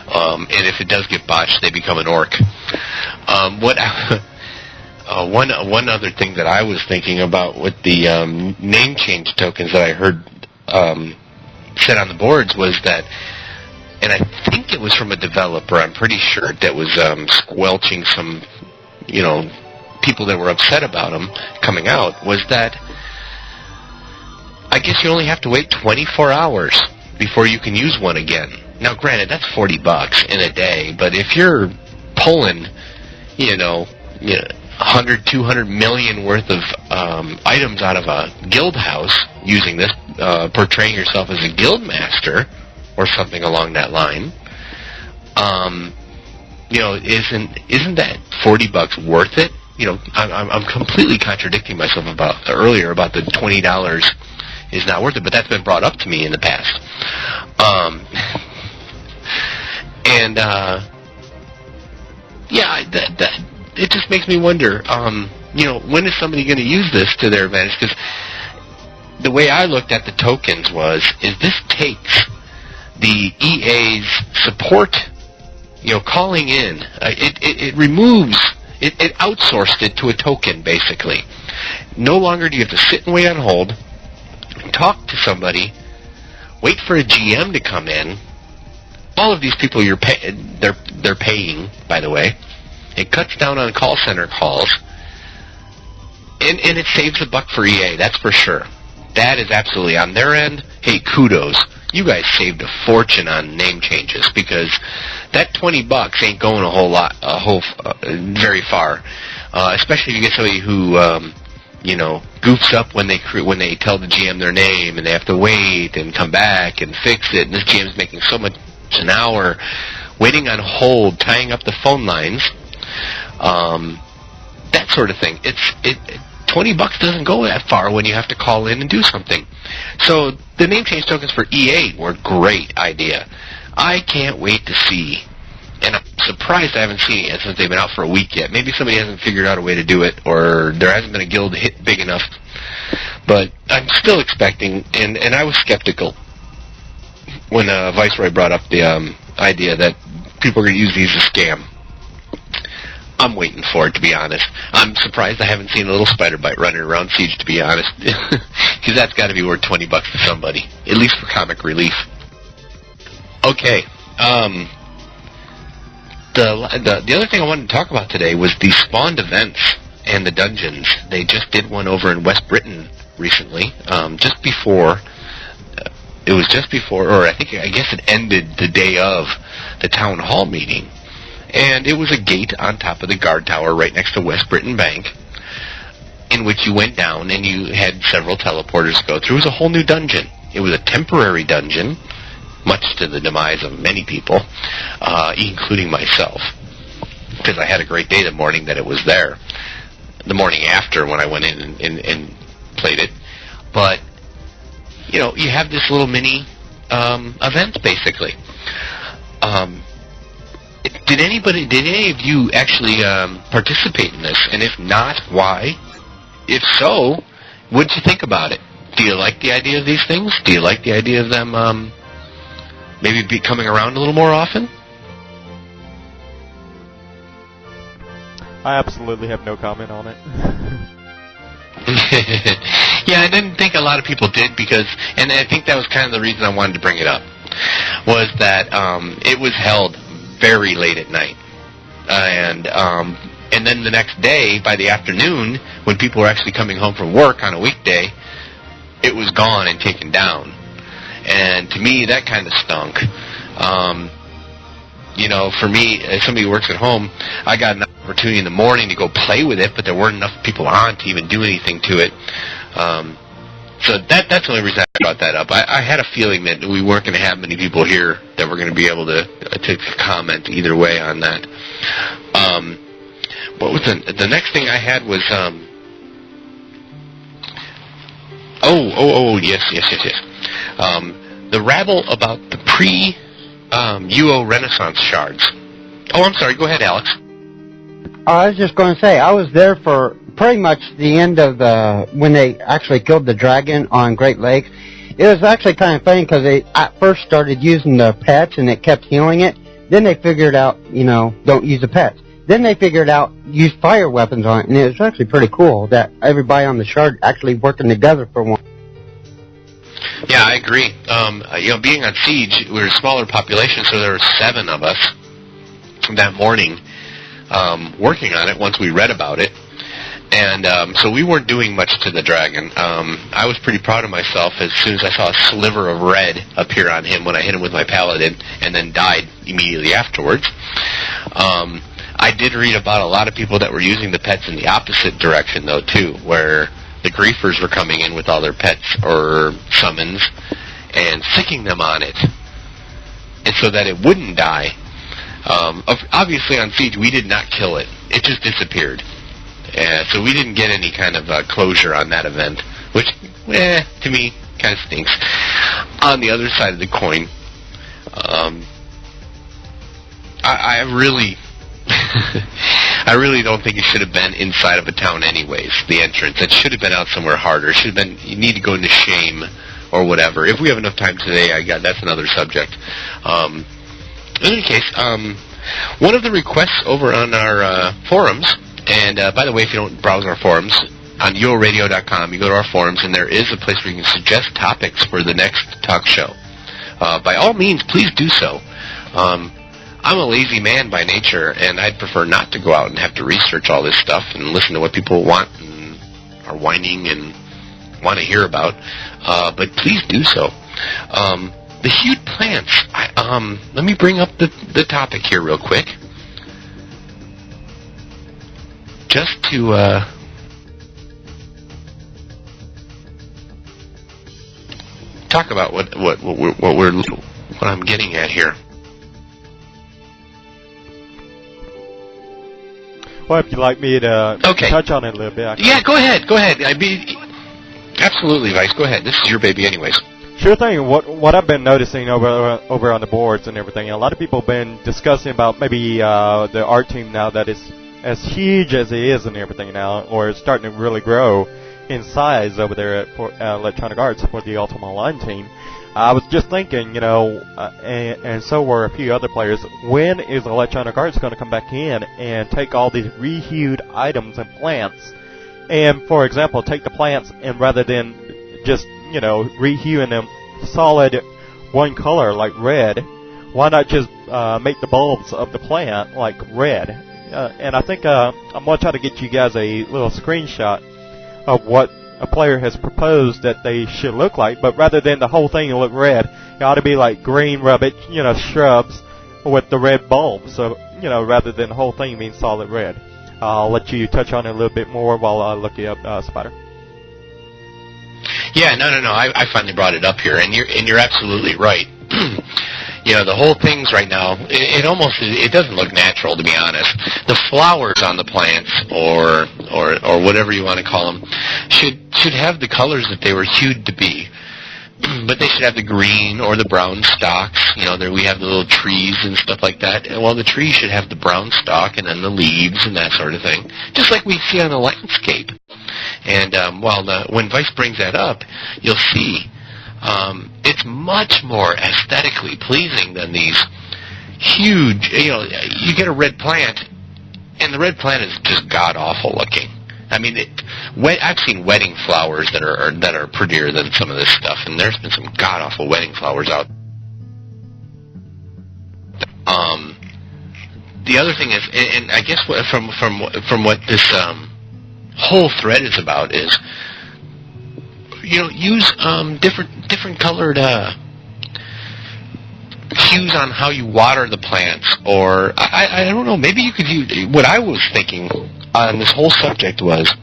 And if it does get botched, they become an orc. One other thing that I was thinking about with the name change tokens that I heard said on the boards was that, and I think it was from a developer, I'm pretty sure, that was squelching some, people that were upset about them coming out, was that I guess you only have to wait 24 hours before you can use one again. Now, granted, that's $40 in a day, but if you're pulling, 100, 200 million worth of items out of a guild house using this, portraying yourself as a guild master or something along that line, isn't that $40 worth it? I'm completely contradicting myself earlier about the $20 is not worth it, but that's been brought up to me in the past. It just makes me wonder, when is somebody going to use this to their advantage? Because the way I looked at the tokens is this takes the EA's support, calling in. It removes, it outsourced it to a token, basically. No longer do you have to sit and wait on hold, talk to somebody, wait for a GM to come in. All of these people they're paying, by the way. It cuts down on call center calls, and it saves $1 for EA, that's for sure. That is absolutely on their end. Hey, kudos. You guys saved a fortune on name changes, because that $20 ain't going very far. Especially if you get somebody who, goofs up when they tell the GM their name, and they have to wait and come back and fix it. And this GM's making so much an hour, waiting on hold, tying up the phone lines. That sort of thing. $20 doesn't go that far when you have to call in and do something. So the name change tokens for EA were a great idea. I can't wait to see, and I'm surprised I haven't seen it since they've been out for a week yet. Maybe somebody hasn't figured out a way to do it, or there hasn't been a guild hit big enough. But I'm still expecting, and I was skeptical when Viceroy brought up the idea that people are going to use these as a scam. I'm waiting for it, to be honest. I'm surprised I haven't seen a little spider bite running around Siege, to be honest, because that's got to be worth $20 to somebody, at least for comic relief. Okay. The other thing I wanted to talk about today was the spawned events and the dungeons. They just did one over in West Britain recently, just before, or I guess it ended the day of the town hall meeting. And it was a gate on top of the guard tower right next to West Britain Bank, in which you went down and you had several teleporters go through. It was a whole new dungeon. It was a temporary dungeon, much to the demise of many people, including myself, because I had a great day the morning that it was there. The morning after, when I went in and played it. But, you have this little mini event, basically. Did any of you actually participate in this? And if not, why? If so, what'd you think about it? Do you like the idea of these things? Do you like the idea of them maybe coming around a little more often? I absolutely have no comment on it. Yeah, I didn't think a lot of people did, and I think that was kind of the reason I wanted to bring it up, was that it was held very late at night. And then the next day, by the afternoon, when people were actually coming home from work on a weekday, it was gone and taken down. And to me, that kind of stunk. For me, as somebody who works at home, I got an opportunity in the morning to go play with it, but there weren't enough people on to even do anything to it. So that's the only reason I brought that up. I had a feeling that we weren't going to have many people here that were going to be able to comment either way on that. What was the next thing I had was yes. The rabble about the UO Renaissance shards. Oh, I'm sorry. Go ahead, Alex. I was just going to say, I was there for pretty much the end of when they actually killed the dragon on Great Lakes. It was actually kind of funny because they at first started using the pets and it kept healing it. Then they figured out, don't use the pets. Then they figured out use fire weapons on it, and it was actually pretty cool that everybody on the shard actually working together for one. Yeah, I agree. Being on Siege, we were a smaller population, so there were 7 of us that morning working on it once we read about it. And so we weren't doing much to the dragon. I was pretty proud of myself as soon as I saw a sliver of red appear on him when I hit him with my paladin and then died immediately afterwards. I did read about a lot of people that were using the pets in the opposite direction, though, too, where the griefers were coming in with all their pets or summons and sicking them on it, and so that it wouldn't die. Obviously, on Siege, we did not kill it. It just disappeared. So we didn't get any kind of closure on that event, which, to me, kind of stinks. On the other side of the coin, I really... I really don't think it should have been inside of a town anyways, the entrance. It should have been out somewhere harder. It should have been, you need to go into shame or whatever. If we have enough time today, that's another subject. In any case, one of the requests over on our forums, and by the way, if you don't browse our forums, on UORadio.com, you go to our forums, and there is a place where you can suggest topics for the next talk show. By all means, please do so. I'm a lazy man by nature, and I'd prefer not to go out and have to research all this stuff and listen to what people want and are whining and want to hear about. But please do so. The hued plants. Let me bring up the topic here real quick, just to talk about what I'm getting at here. Well, if you'd like me to touch on it a little bit. Yeah, go ahead. Absolutely, Vice. Go ahead. This is your baby anyways. Sure thing. What I've been noticing over on the boards and everything, a lot of people have been discussing about maybe the art team now that is as huge as it is and everything now, or it's starting to really grow in size over there at Electronic Arts for the Ultima Online team. I was just thinking, and so were a few other players, when is Electronic Arts going to come back in and take all these rehued items and plants, and, for example, take the plants and rather than just, rehuing them solid one color like red, why not just make the bulbs of the plant like red? And I think I'm going to try to get you guys a little screenshot of what a player has proposed that they should look like, but rather than the whole thing look red, it ought to be like green rubbish, shrubs with the red bulb. So, rather than the whole thing being solid red. I'll let you touch on it a little bit more while I look you up, Spider. Yeah, no. I finally brought it up here, and you're absolutely right. The whole thing's right now, it doesn't look natural, to be honest. The flowers on the plants, or whatever you want to call them, should have the colors that they were hued to be. But they should have the green or the brown stalks. There we have the little trees and stuff like that. Well, the trees should have the brown stalk and then the leaves and that sort of thing, just like we see on the landscape. And when Vice brings that up, you'll see it's much more aesthetically pleasing than these huge. You get a red plant, and the red plant is just god awful looking. I mean, I've seen wedding flowers that are prettier than some of this stuff, and there's been some god awful wedding flowers out. the other thing is, and I guess from what this whole thread is about is, use different colored cues on how you water the plants, or I don't know. Maybe you could use what I was thinking on this whole subject was.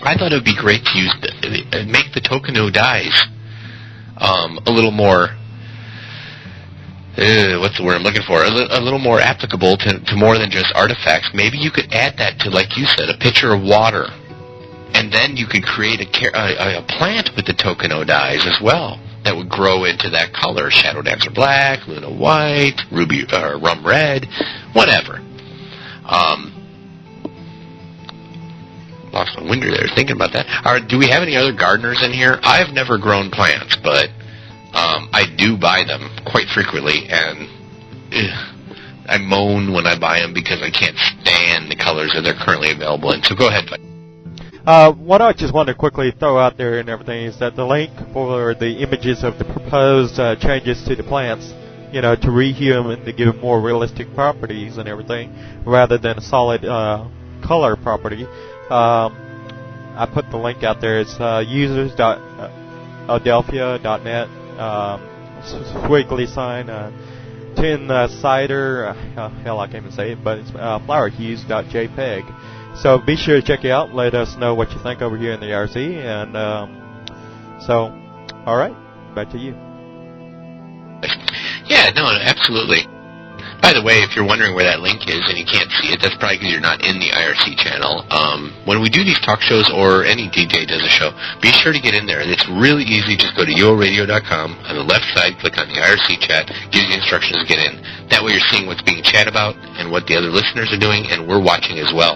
I thought it would be great to make the Tokeno dyes a little more. What's the word I'm looking for? A little more applicable to more than just artifacts. Maybe you could add that to, like you said, a pitcher of water, and then you could create a plant with the Tokeno dyes as well that would grow into that color: Shadow Dancer Black, Luna White, Ruby Rum Red, whatever. Lost my winder there thinking about that. Do we have any other gardeners in here? I've never grown plants, but I do buy them quite frequently, and I moan when I buy them because I can't stand the colors that they're currently available in. So go ahead. What I just wanted to quickly throw out there and everything is that the link for the images of the proposed changes to the plants, to rehue them and to give them more realistic properties and everything, rather than a solid color property. I put the link out there. It's users.adelphia.net squiggly sign tin cider hell I can't even say it, but it's flowerhues.jpg. So be sure to check it out. Let us know what you think over here in the IRC. And so, all right, back to you. Yeah, no, absolutely. By the way, if you're wondering where that link is and you can't see it, that's probably because you're not in the IRC channel. When we do these talk shows, or any DJ does a show, be sure to get in there. It's really easy. Just go to UORadio.com. On the left side, click on the IRC chat. Gives you instructions to get in. That way you're seeing what's being chat about and what the other listeners are doing, and we're watching as well.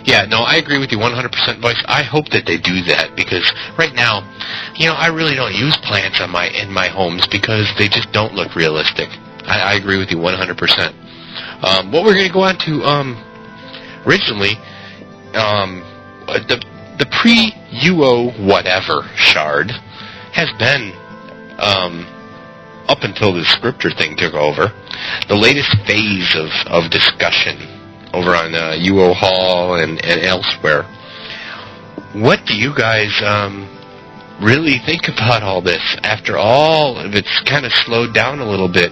Yeah, no, I agree with you 100%, Vice. I hope that they do that, because right now, I really don't use plants in my homes because they just don't look realistic. I agree with you 100%. What we're going to go on to originally, the pre-UO whatever shard has been, up until the scripter thing took over, the latest phase of discussion over on UO Hall and elsewhere. What do you guys really think about all this after all of it's kind of slowed down a little bit?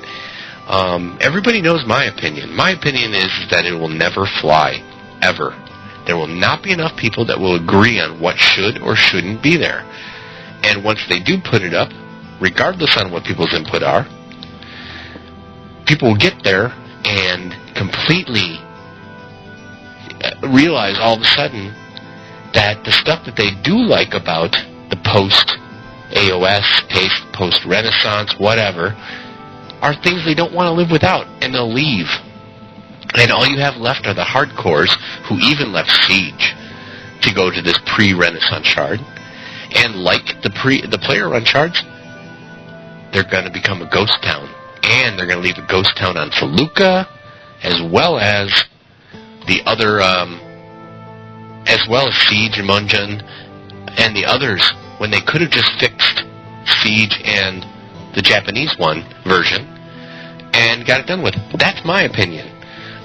Everybody knows my opinion. My opinion is that it will never fly, ever. There will not be enough people that will agree on what should or shouldn't be there. And once they do put it up, regardless on what people's input are, people will get there and completely realize all of a sudden that the stuff that they do like about the post-AOS, post-Renaissance, whatever, are things they don't want to live without, and they'll leave. And all you have left are the hardcores who even left Siege to go to this pre-Renaissance shard. And like the player-run shards, they're going to become a ghost town. And they're going to leave a ghost town on Feluca, as well as the other, as well as Siege and Munjun and the others, when they could have just fixed Siege and the Japanese version and got it done with. That's my opinion.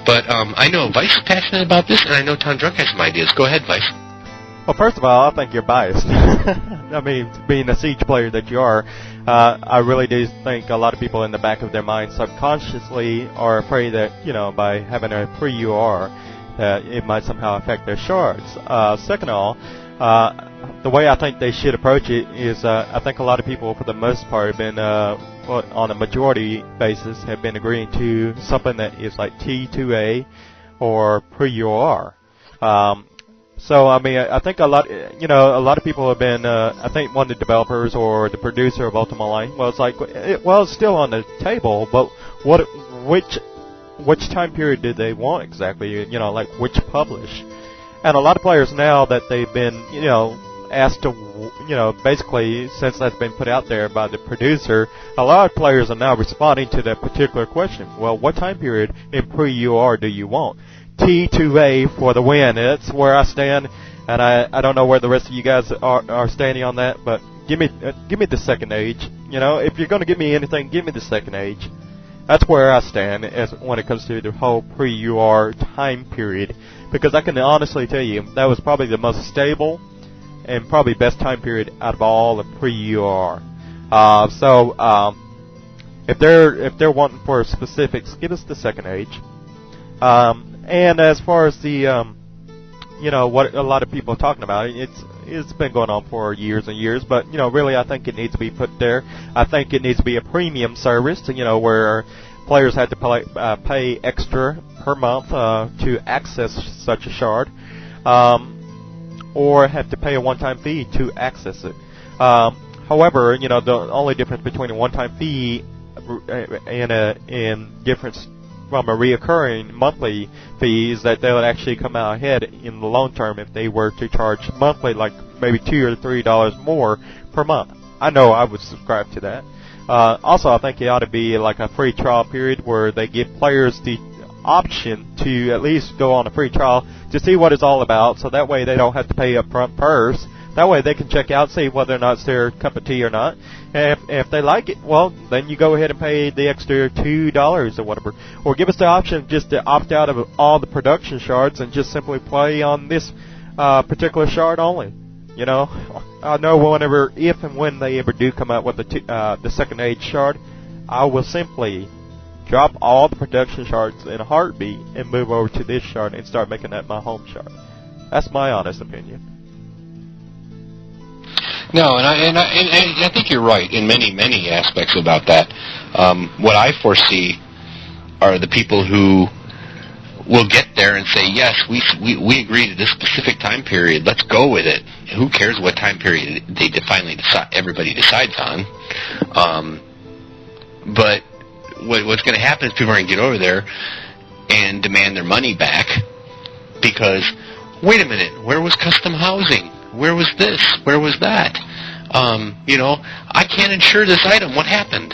But I know Vice is passionate about this, and I know Tom Drunk has some ideas. Go ahead, Vice. Well, first of all, I think you're biased. I mean, being a Siege player that you are, I really do think a lot of people in the back of their mind subconsciously are afraid that, by having a pre-UR, that it might somehow affect their shards. Second of all, the way I think they should approach it is, I think a lot of people, for the most part, have been, on a majority basis, have been agreeing to something that is like T2A or pre-UR. So, I mean, I think a lot of people have been, I think one of the developers or the producer of Ultima Online, well, it's like, it's still on the table, but which time period did they want exactly? Like which publish? And a lot of players now that they've been, asked to, basically since that's been put out there by the producer, a lot of players are now responding to that particular question. Well, what time period in pre-UR do you want? T2A for the win. That's where I stand, and I don't know where the rest of you guys are standing on that, but give me the second age. If you're going to give me anything, give me the second age. That's where I stand when it comes to the whole pre-UR time period, because I can honestly tell you that was probably the most stable and probably best time period out of all the pre-UR. If they're wanting for specifics, give us the second age. And as far as the what a lot of people are talking about, it's been going on for years and years, but really I think it needs to be put there. I think it needs to be a premium service, where players had to pay extra per month to access such a shard, or have to pay a one-time fee to access it. However, the only difference between a one-time fee and difference from a reoccurring monthly fee is that they would actually come out ahead in the long term if they were to charge monthly, like maybe $2 or $3 more per month. I know I would subscribe to that. Also, I think it ought to be like a free trial period where they give players the option to at least go on a free trial to see what it's all about, so that way they don't have to pay upfront first. That way they can check out, see whether or not it's their cup of tea or not. And if they like it, well, then you go ahead and pay the extra $2 or whatever. Or give us the option just to opt out of all the production shards and just simply play on this particular shard only. I know if and when they ever do come out with the second age shard, I will simply drop all the production shards in a heartbeat and move over to this shard and start making that my home shard. That's my honest opinion. No, and I think you're right in many aspects about that. What I foresee are the people who will get there and say, yes, we agree to this specific time period. Let's go with it. Who cares what time period everybody decides on? But what's going to happen is people are going to get over there and demand their money back because, wait a minute, where was custom housing? Where was this? Where was that? I can't insure this item. What happened?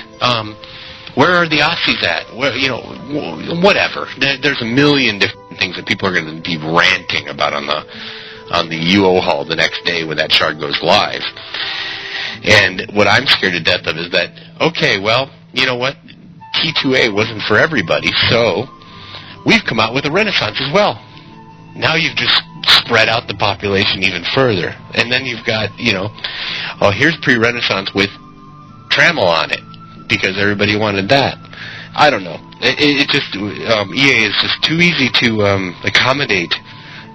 Where are the Aussies at? Whatever. There's a million different things that people are going to be ranting about on the UO Hall the next day when that shard goes live. And what I'm scared to death of is that, okay, well, you know what? T2A wasn't for everybody, so we've come out with a Renaissance as well. Now you've just spread out the population even further. And then you've got, here's pre-Renaissance with Trammel on it because everybody wanted that. I don't know. It just, EA is just too easy to accommodate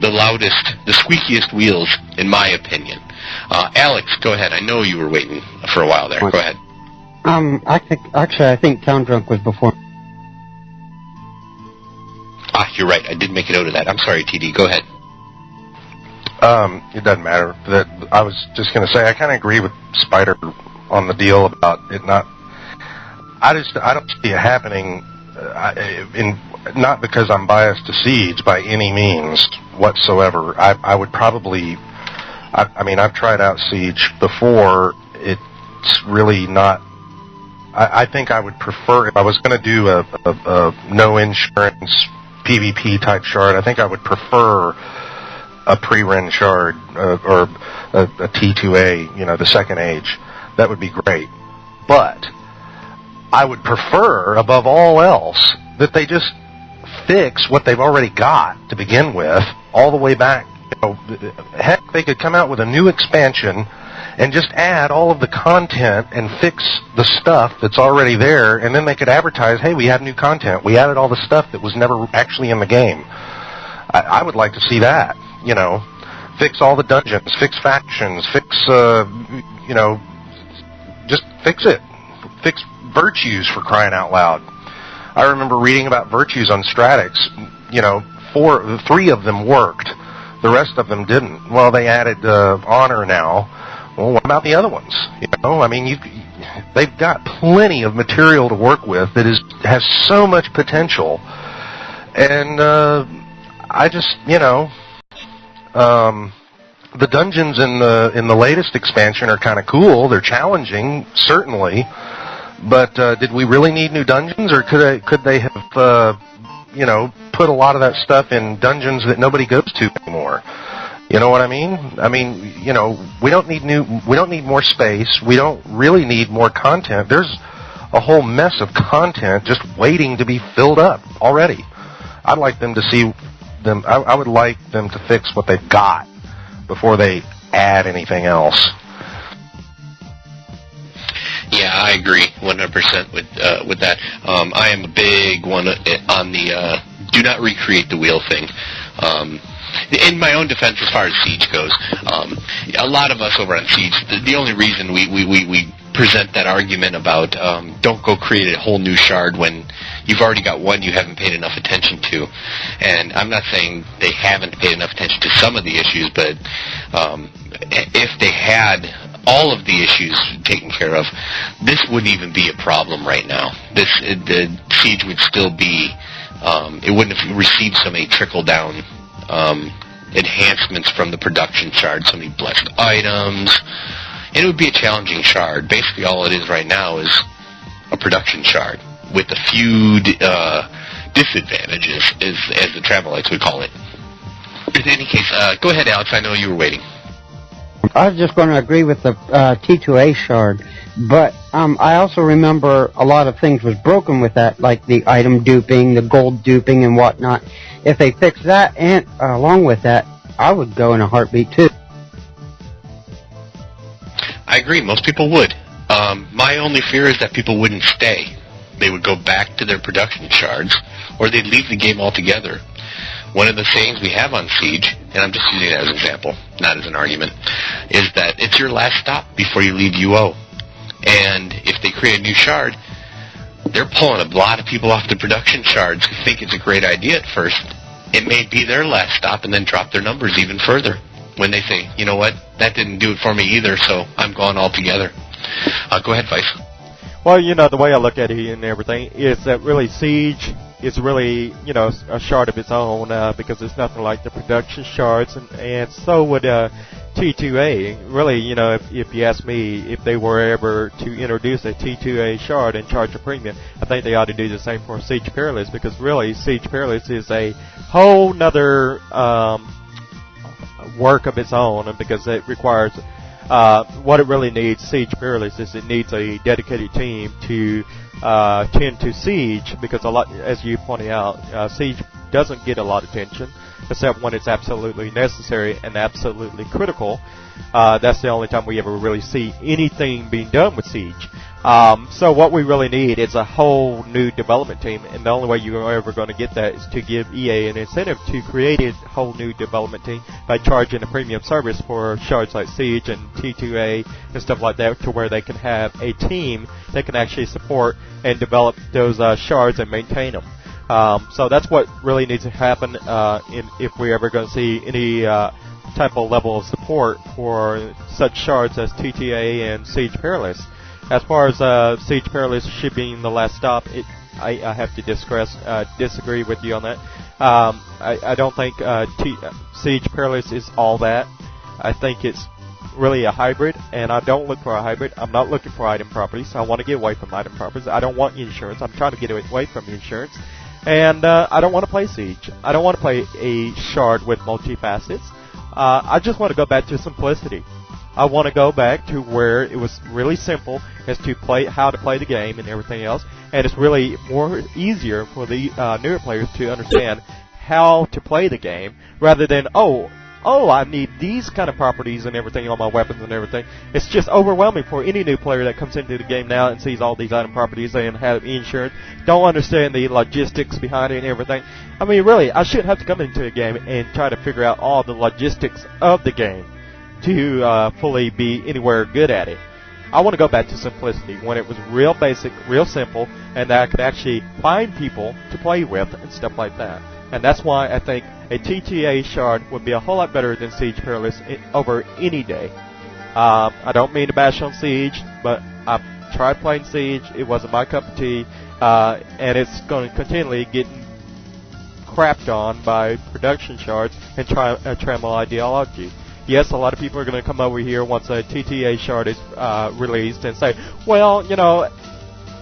the loudest, the squeakiest wheels, in my opinion. Alex, go ahead. I know you were waiting for a while there. Go ahead. I think Town Drunk was before. You're right. I did make a note of that. I'm sorry, TD. Go ahead. It doesn't matter. I was just going to say I kind of agree with Spider on the deal about it not. I don't see it happening. Not because I'm biased to Siege by any means whatsoever. I would probably. I've tried out Siege before. It's really not. I think I would prefer if I was going to do a no insurance PvP type shard. I think I would prefer a pre-Ren shard or a T2A, the second age. That would be great. But I would prefer, above all else, that they just fix what they've already got to begin with all the way back. Heck, they could come out with a new expansion and just add all of the content and fix the stuff that's already there, and then they could advertise, hey, we have new content. We added all the stuff that was never actually in the game. I would like to see that, Fix all the dungeons, fix factions, fix, just fix it. Fix virtues, for crying out loud. I remember reading about virtues on Stratix. 3 of them worked. The rest of them didn't. Well, they added honor now. Well, what about the other ones? They've got plenty of material to work with that has so much potential. And I just, the dungeons in the latest expansion are kind of cool. They're challenging, certainly. But did we really need new dungeons, or could they have put a lot of that stuff in dungeons that nobody goes to anymore? You know what I mean? We don't need more space. We don't really need more content. There's a a whole mess of content just waiting to be filled up already. I'd like them to see them. I would like them to fix what they've got before they add anything else. Yeah, I agree 100% with that. I am a big one on the do not recreate the wheel thing. In my own defense, as far as Siege goes, a lot of us over on Siege, the only reason we present that argument about don't go create a whole new shard when you've already got one you haven't paid enough attention to. And I'm not saying they haven't paid enough attention to some of the issues, but if they had all of the issues taken care of, this wouldn't even be a problem right now. The Siege would still be, it wouldn't have received so many trickle-down enhancements from the production shard, so many blessed items, and it would be a challenging shard. Basically, all it is right now is a production shard with a few disadvantages, as the Travelites would call it. In any case, go ahead, Alex. I know you were waiting. I was just going to agree with the T2A shard, but I also remember a lot of things was broken with that, like the item duping, the gold duping, and whatnot. If they fix that, and along with that, I would go in a heartbeat too. I agree. Most people would. My only fear is that people wouldn't stay. They would go back to their production shards, or they'd leave the game altogether. One of the sayings we have on Siege, and I'm just using it as an example, not as an argument, is that it's your last stop before you leave UO. And if they create a new shard, they're pulling a lot of people off the production shards who think it's a great idea at first. It may be their last stop and then drop their numbers even further when they say, you know what, that didn't do it for me either, so I'm gone altogether. Go ahead, Vice. Well, the way I look at it and everything is that really Siege is really, a shard of its own because it's nothing like the production shards, and so would T2A. Really, if you ask me, if they were ever to introduce a T2A shard and charge a premium, I think they ought to do the same for Siege Perilous, because really Siege Perilous is a whole nother work of its own, because it requires what it really needs. Siege Perilous is it needs a dedicated team to tend to Siege, because a lot, as you pointed out, Siege doesn't get a lot of attention except when it's absolutely necessary and absolutely critical. That's the only time we ever really see anything being done with Siege. So what we really need is a whole new development team, and the only way you're ever going to get that is to give EA an incentive to create a whole new development team by charging a premium service for shards like Siege and T2A and stuff like that, to where they can have a team that can actually support and develop those shards and maintain them. So that's what really needs to happen if we're ever going to see any type of level of support for such shards as TTA and Siege Perilous. As far as Siege Perilous should be the last stop, I have to disagree with you on that. I don't think Siege Perilous is all that. I think it's really a hybrid, and I don't look for a hybrid. I'm not looking for item properties. I want to get away from item properties. I don't want insurance. I'm trying to get away from insurance. And I don't want to play Siege. I don't want to play a shard with multi-facets. I just want to go back to simplicity. I want to go back to where it was really simple as to how to play the game and everything else, and it's really easier for the newer players to understand how to play the game, rather than I need these kind of properties and everything on my weapons and everything. It's just overwhelming for any new player that comes into the game now and sees all these item properties and have insurance, don't understand the logistics behind it and everything. I mean, really, I shouldn't have to come into a game and try to figure out all the logistics of the game to fully be anywhere good at it. I want to go back to simplicity, when it was real basic, real simple, and that I could actually find people to play with and stuff like that. And that's why I think a TTA shard would be a whole lot better than Siege Perilous over any day. I don't mean to bash on Siege, but I've tried playing Siege. It wasn't my cup of tea, and it's going to continually get crapped on by production shards and Trammel ideology. Yes, a lot of people are going to come over here once a TTA shard is released and say, well,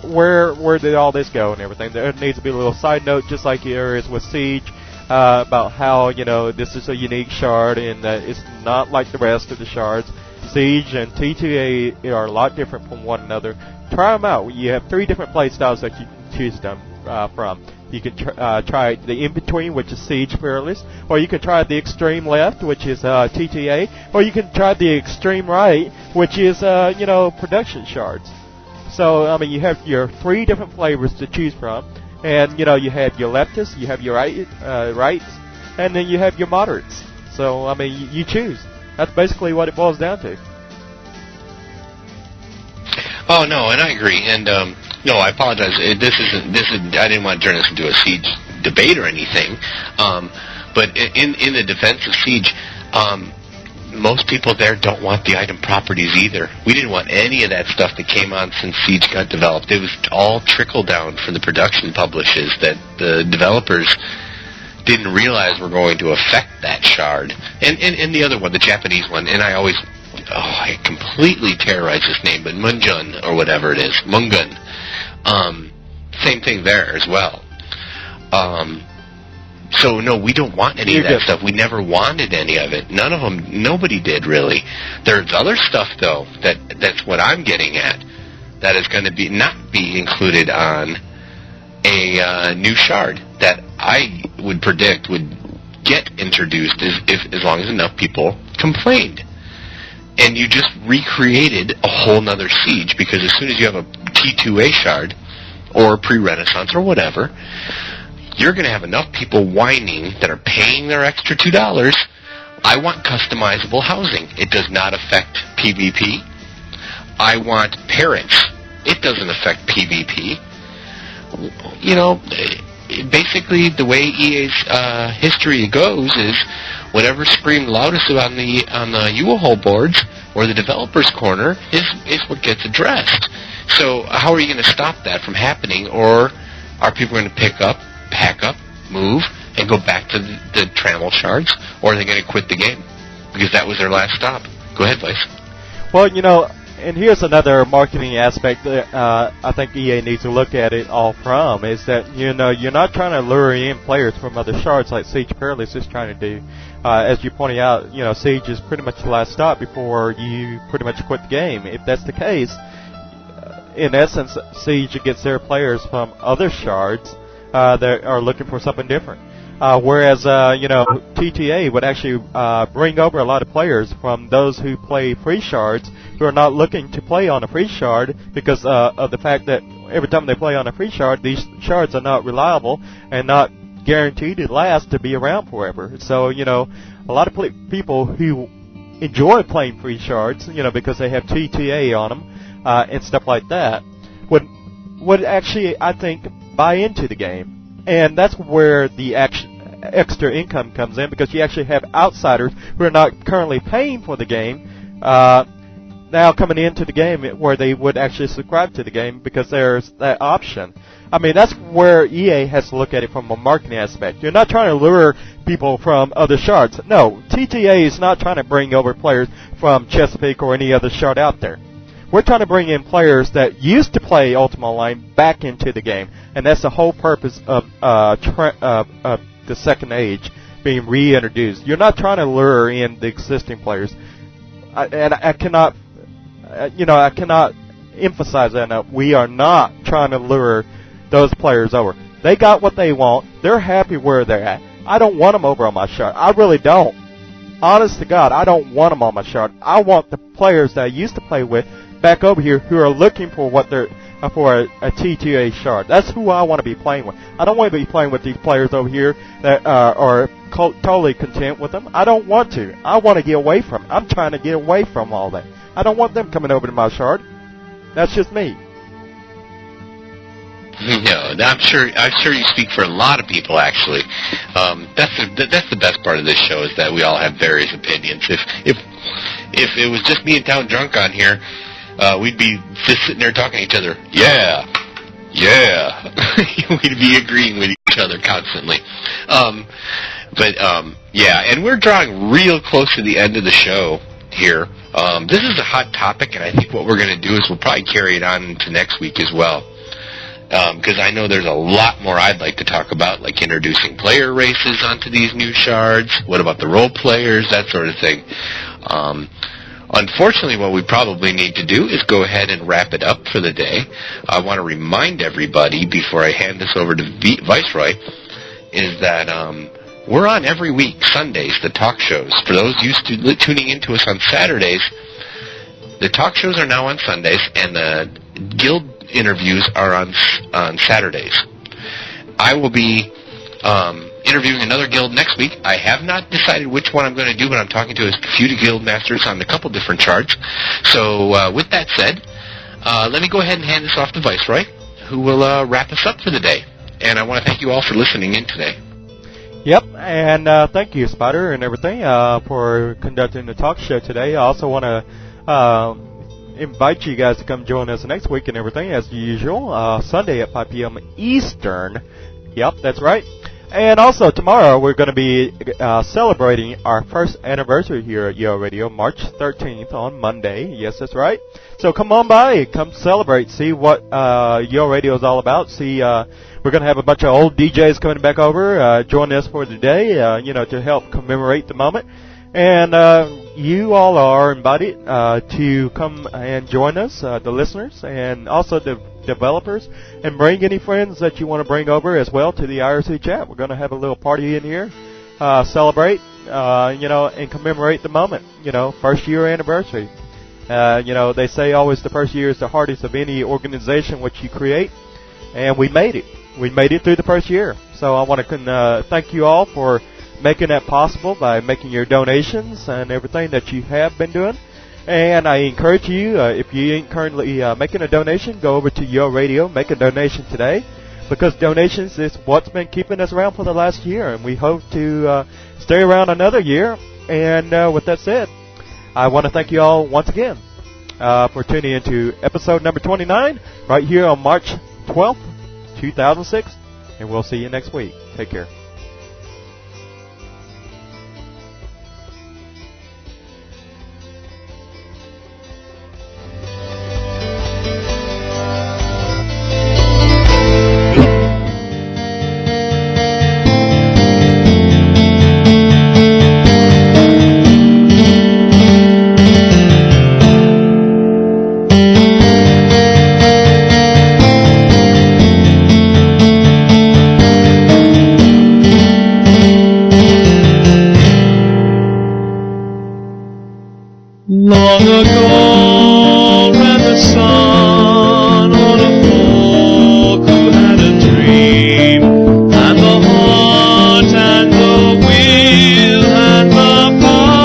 where did all this go and everything. There needs to be a little side note, just like there is with Siege, about how, this is a unique shard and that it's not like the rest of the shards. Siege and TTA are a lot different from one another try them out. You have 3 different play styles that you can choose them from. You can try the in-between, which is Siege Peerless, or you can try the extreme left, which is TTA, or you can try the extreme right, which is, production shards. So, I mean, you have your 3 different flavors to choose from, and, you have your leftists, you have your rights, and then you have your moderates. So, I mean, you choose. That's basically what it boils down to. Oh, no, and I agree, and, no, I apologize. I didn't want to turn this into a Siege debate or anything. But in the defense of Siege, most people there don't want the item properties either. We didn't want any of that stuff that came on since Siege got developed. It was all trickle down from the production publishers that the developers didn't realize were going to affect that shard. And the other one, the Japanese one, and I completely terrorized this name, but Munjun or whatever it is, Mungun. Same thing there as well. So no, we don't want any of that stuff. We never wanted any of it. None of them. Nobody did really. There's other stuff though that's what I'm getting at. That is going to not be included on a new shard that I would predict would get introduced as long as enough people complained. And you just recreated a whole nother Siege, because as soon as you have a T2A shard, or pre-Renaissance, or whatever, you're going to have enough people whining that are paying their extra $2, I want customizable housing. It does not affect PvP. I want parents. It doesn't affect PvP. Basically the way EA's history goes is whatever screamed loudest on the UORadio boards or the developers corner is what gets addressed. So how are you going to stop that from happening? Or are people going to pick up, pack up, move, and go back to the Trammel shards? Or are they going to quit the game because that was their last stop? Go ahead, Vice. Well, and here's another marketing aspect that I think EA needs to look at it all from, is that, you're not trying to lure in players from other shards like Siege Peerless is trying to do. As you pointed out, Siege is pretty much the last stop before you pretty much quit the game. If that's the case, in essence, Siege gets their players from other shards that are looking for something different. Whereas, TTA would actually bring over a lot of players from those who play free shards who are not looking to play on a free shard because of the fact that every time they play on a free shard, these shards are not reliable and not guaranteed to last to be around forever. So, a lot of people who enjoy playing free shards, because they have TTA on them and stuff like that, would actually, I think, buy into the game. And that's where the extra income comes in, because you actually have outsiders who are not currently paying for the game now coming into the game where they would actually subscribe to the game because there's that option. I mean, that's where EA has to look at it from a marketing aspect. You're not trying to lure people from other shards. No, TTA is not trying to bring over players from Chesapeake or any other shard out there. We're trying to bring in players that used to play Ultima Online back into the game, and that's the whole purpose of the Second Age being reintroduced. You're not trying to lure in the existing players, I cannot emphasize that enough. We are not trying to lure those players over. They got what they want. They're happy where they're at. I don't want them over on my shard. I really don't. Honest to God, I don't want them on my shard. I want the players that I used to play with back over here who are looking for for a TTA shard. That's who I want to be playing with. I don't want to be playing with these players over here that are totally content with them. I don't want to. I want to get away from it. I'm trying to get away from all that. I don't want them coming over to my shard. That's just me. No, I'm sure you speak for a lot of people. Actually, that's the best part of this show, is that we all have various opinions. If it was just me and Town Drunk on here, we'd be just sitting there talking to each other. Yeah. We'd be agreeing with each other constantly. Yeah, and we're drawing real close to the end of the show here. This is a hot topic, and I think what we're going to do is we'll probably carry it on into next week as well. Because I know there's a lot more I'd like to talk about, like introducing player races onto these new shards. What about the role players, that sort of thing. Unfortunately, what we probably need to do is go ahead and wrap it up for the day. I want to remind everybody before I hand this over to Viceroy is that we're on every week, Sundays, the talk shows. For those used to tuning into us on Saturdays, the talk shows are now on Sundays, and the guild interviews are on Saturdays. I will be interviewing another guild next week. I have not decided which one I'm going to do, but I'm talking to a few guild masters on a couple different charts. So with that said, let me go ahead and hand this off to Viceroy, who will wrap us up for the day. And I want to thank you all for listening in today. Yep, and thank you, Spider, and everything, for conducting the talk show today. I also want to invite you guys to come join us next week and everything, as usual, Sunday at 5 p.m. Eastern. Yep, that's right. And also, tomorrow we're going to be celebrating our first anniversary here at UORadio, March 13th on Monday. Yes, that's right. So come on by, come celebrate, see what UORadio is all about. See, we're going to have a bunch of old DJs coming back over, join us for the day, to help commemorate the moment. And you all are invited to come and join us, the listeners, and also the developers, and bring any friends that you want to bring over as well to the IRC chat. We're going to have a little party in here, celebrate, and commemorate the moment, first year anniversary. They say always the first year is the hardest of any organization which you create, and we made it. We made it through the first year. So I want to thank you all for making that possible by making your donations and everything that you have been doing. And I encourage you, if you ain't currently making a donation, go over to UORadio, make a donation today, because donations is what's been keeping us around for the last year, and we hope to stay around another year. And with that said, I want to thank you all once again for tuning into episode number 29 right here on March 12th, 2006, and we'll see you next week. Take care. Long ago ran the sun on a folk who had a dream, and the heart and the will and the power.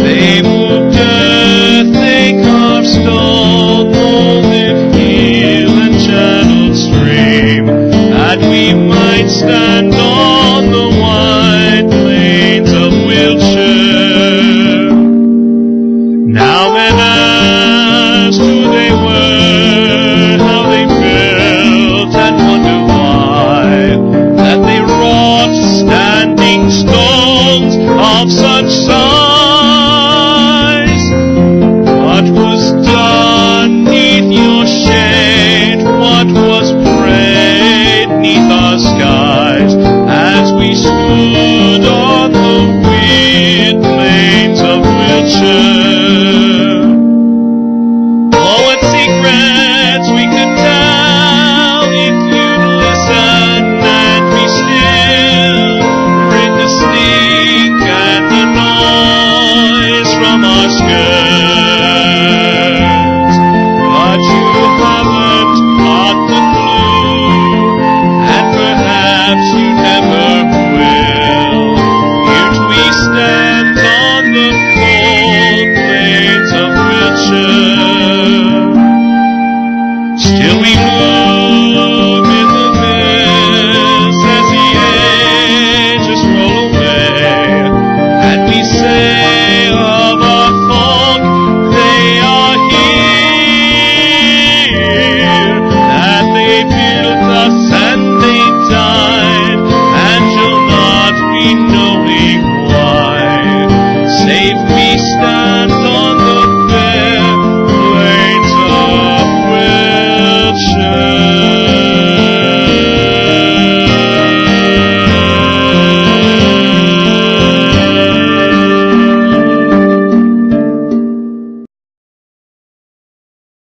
They moved earth, they carved stone, molded hill and channeled stream, that we might stand on the wide plains of Wiltshire. Now and as who they were, how they felt, and wonder why, that they wrought standing stones of such size. What was done neath your shade, what was prayed neath our skies, as we stood on the weird plains of Wiltshire. Knowing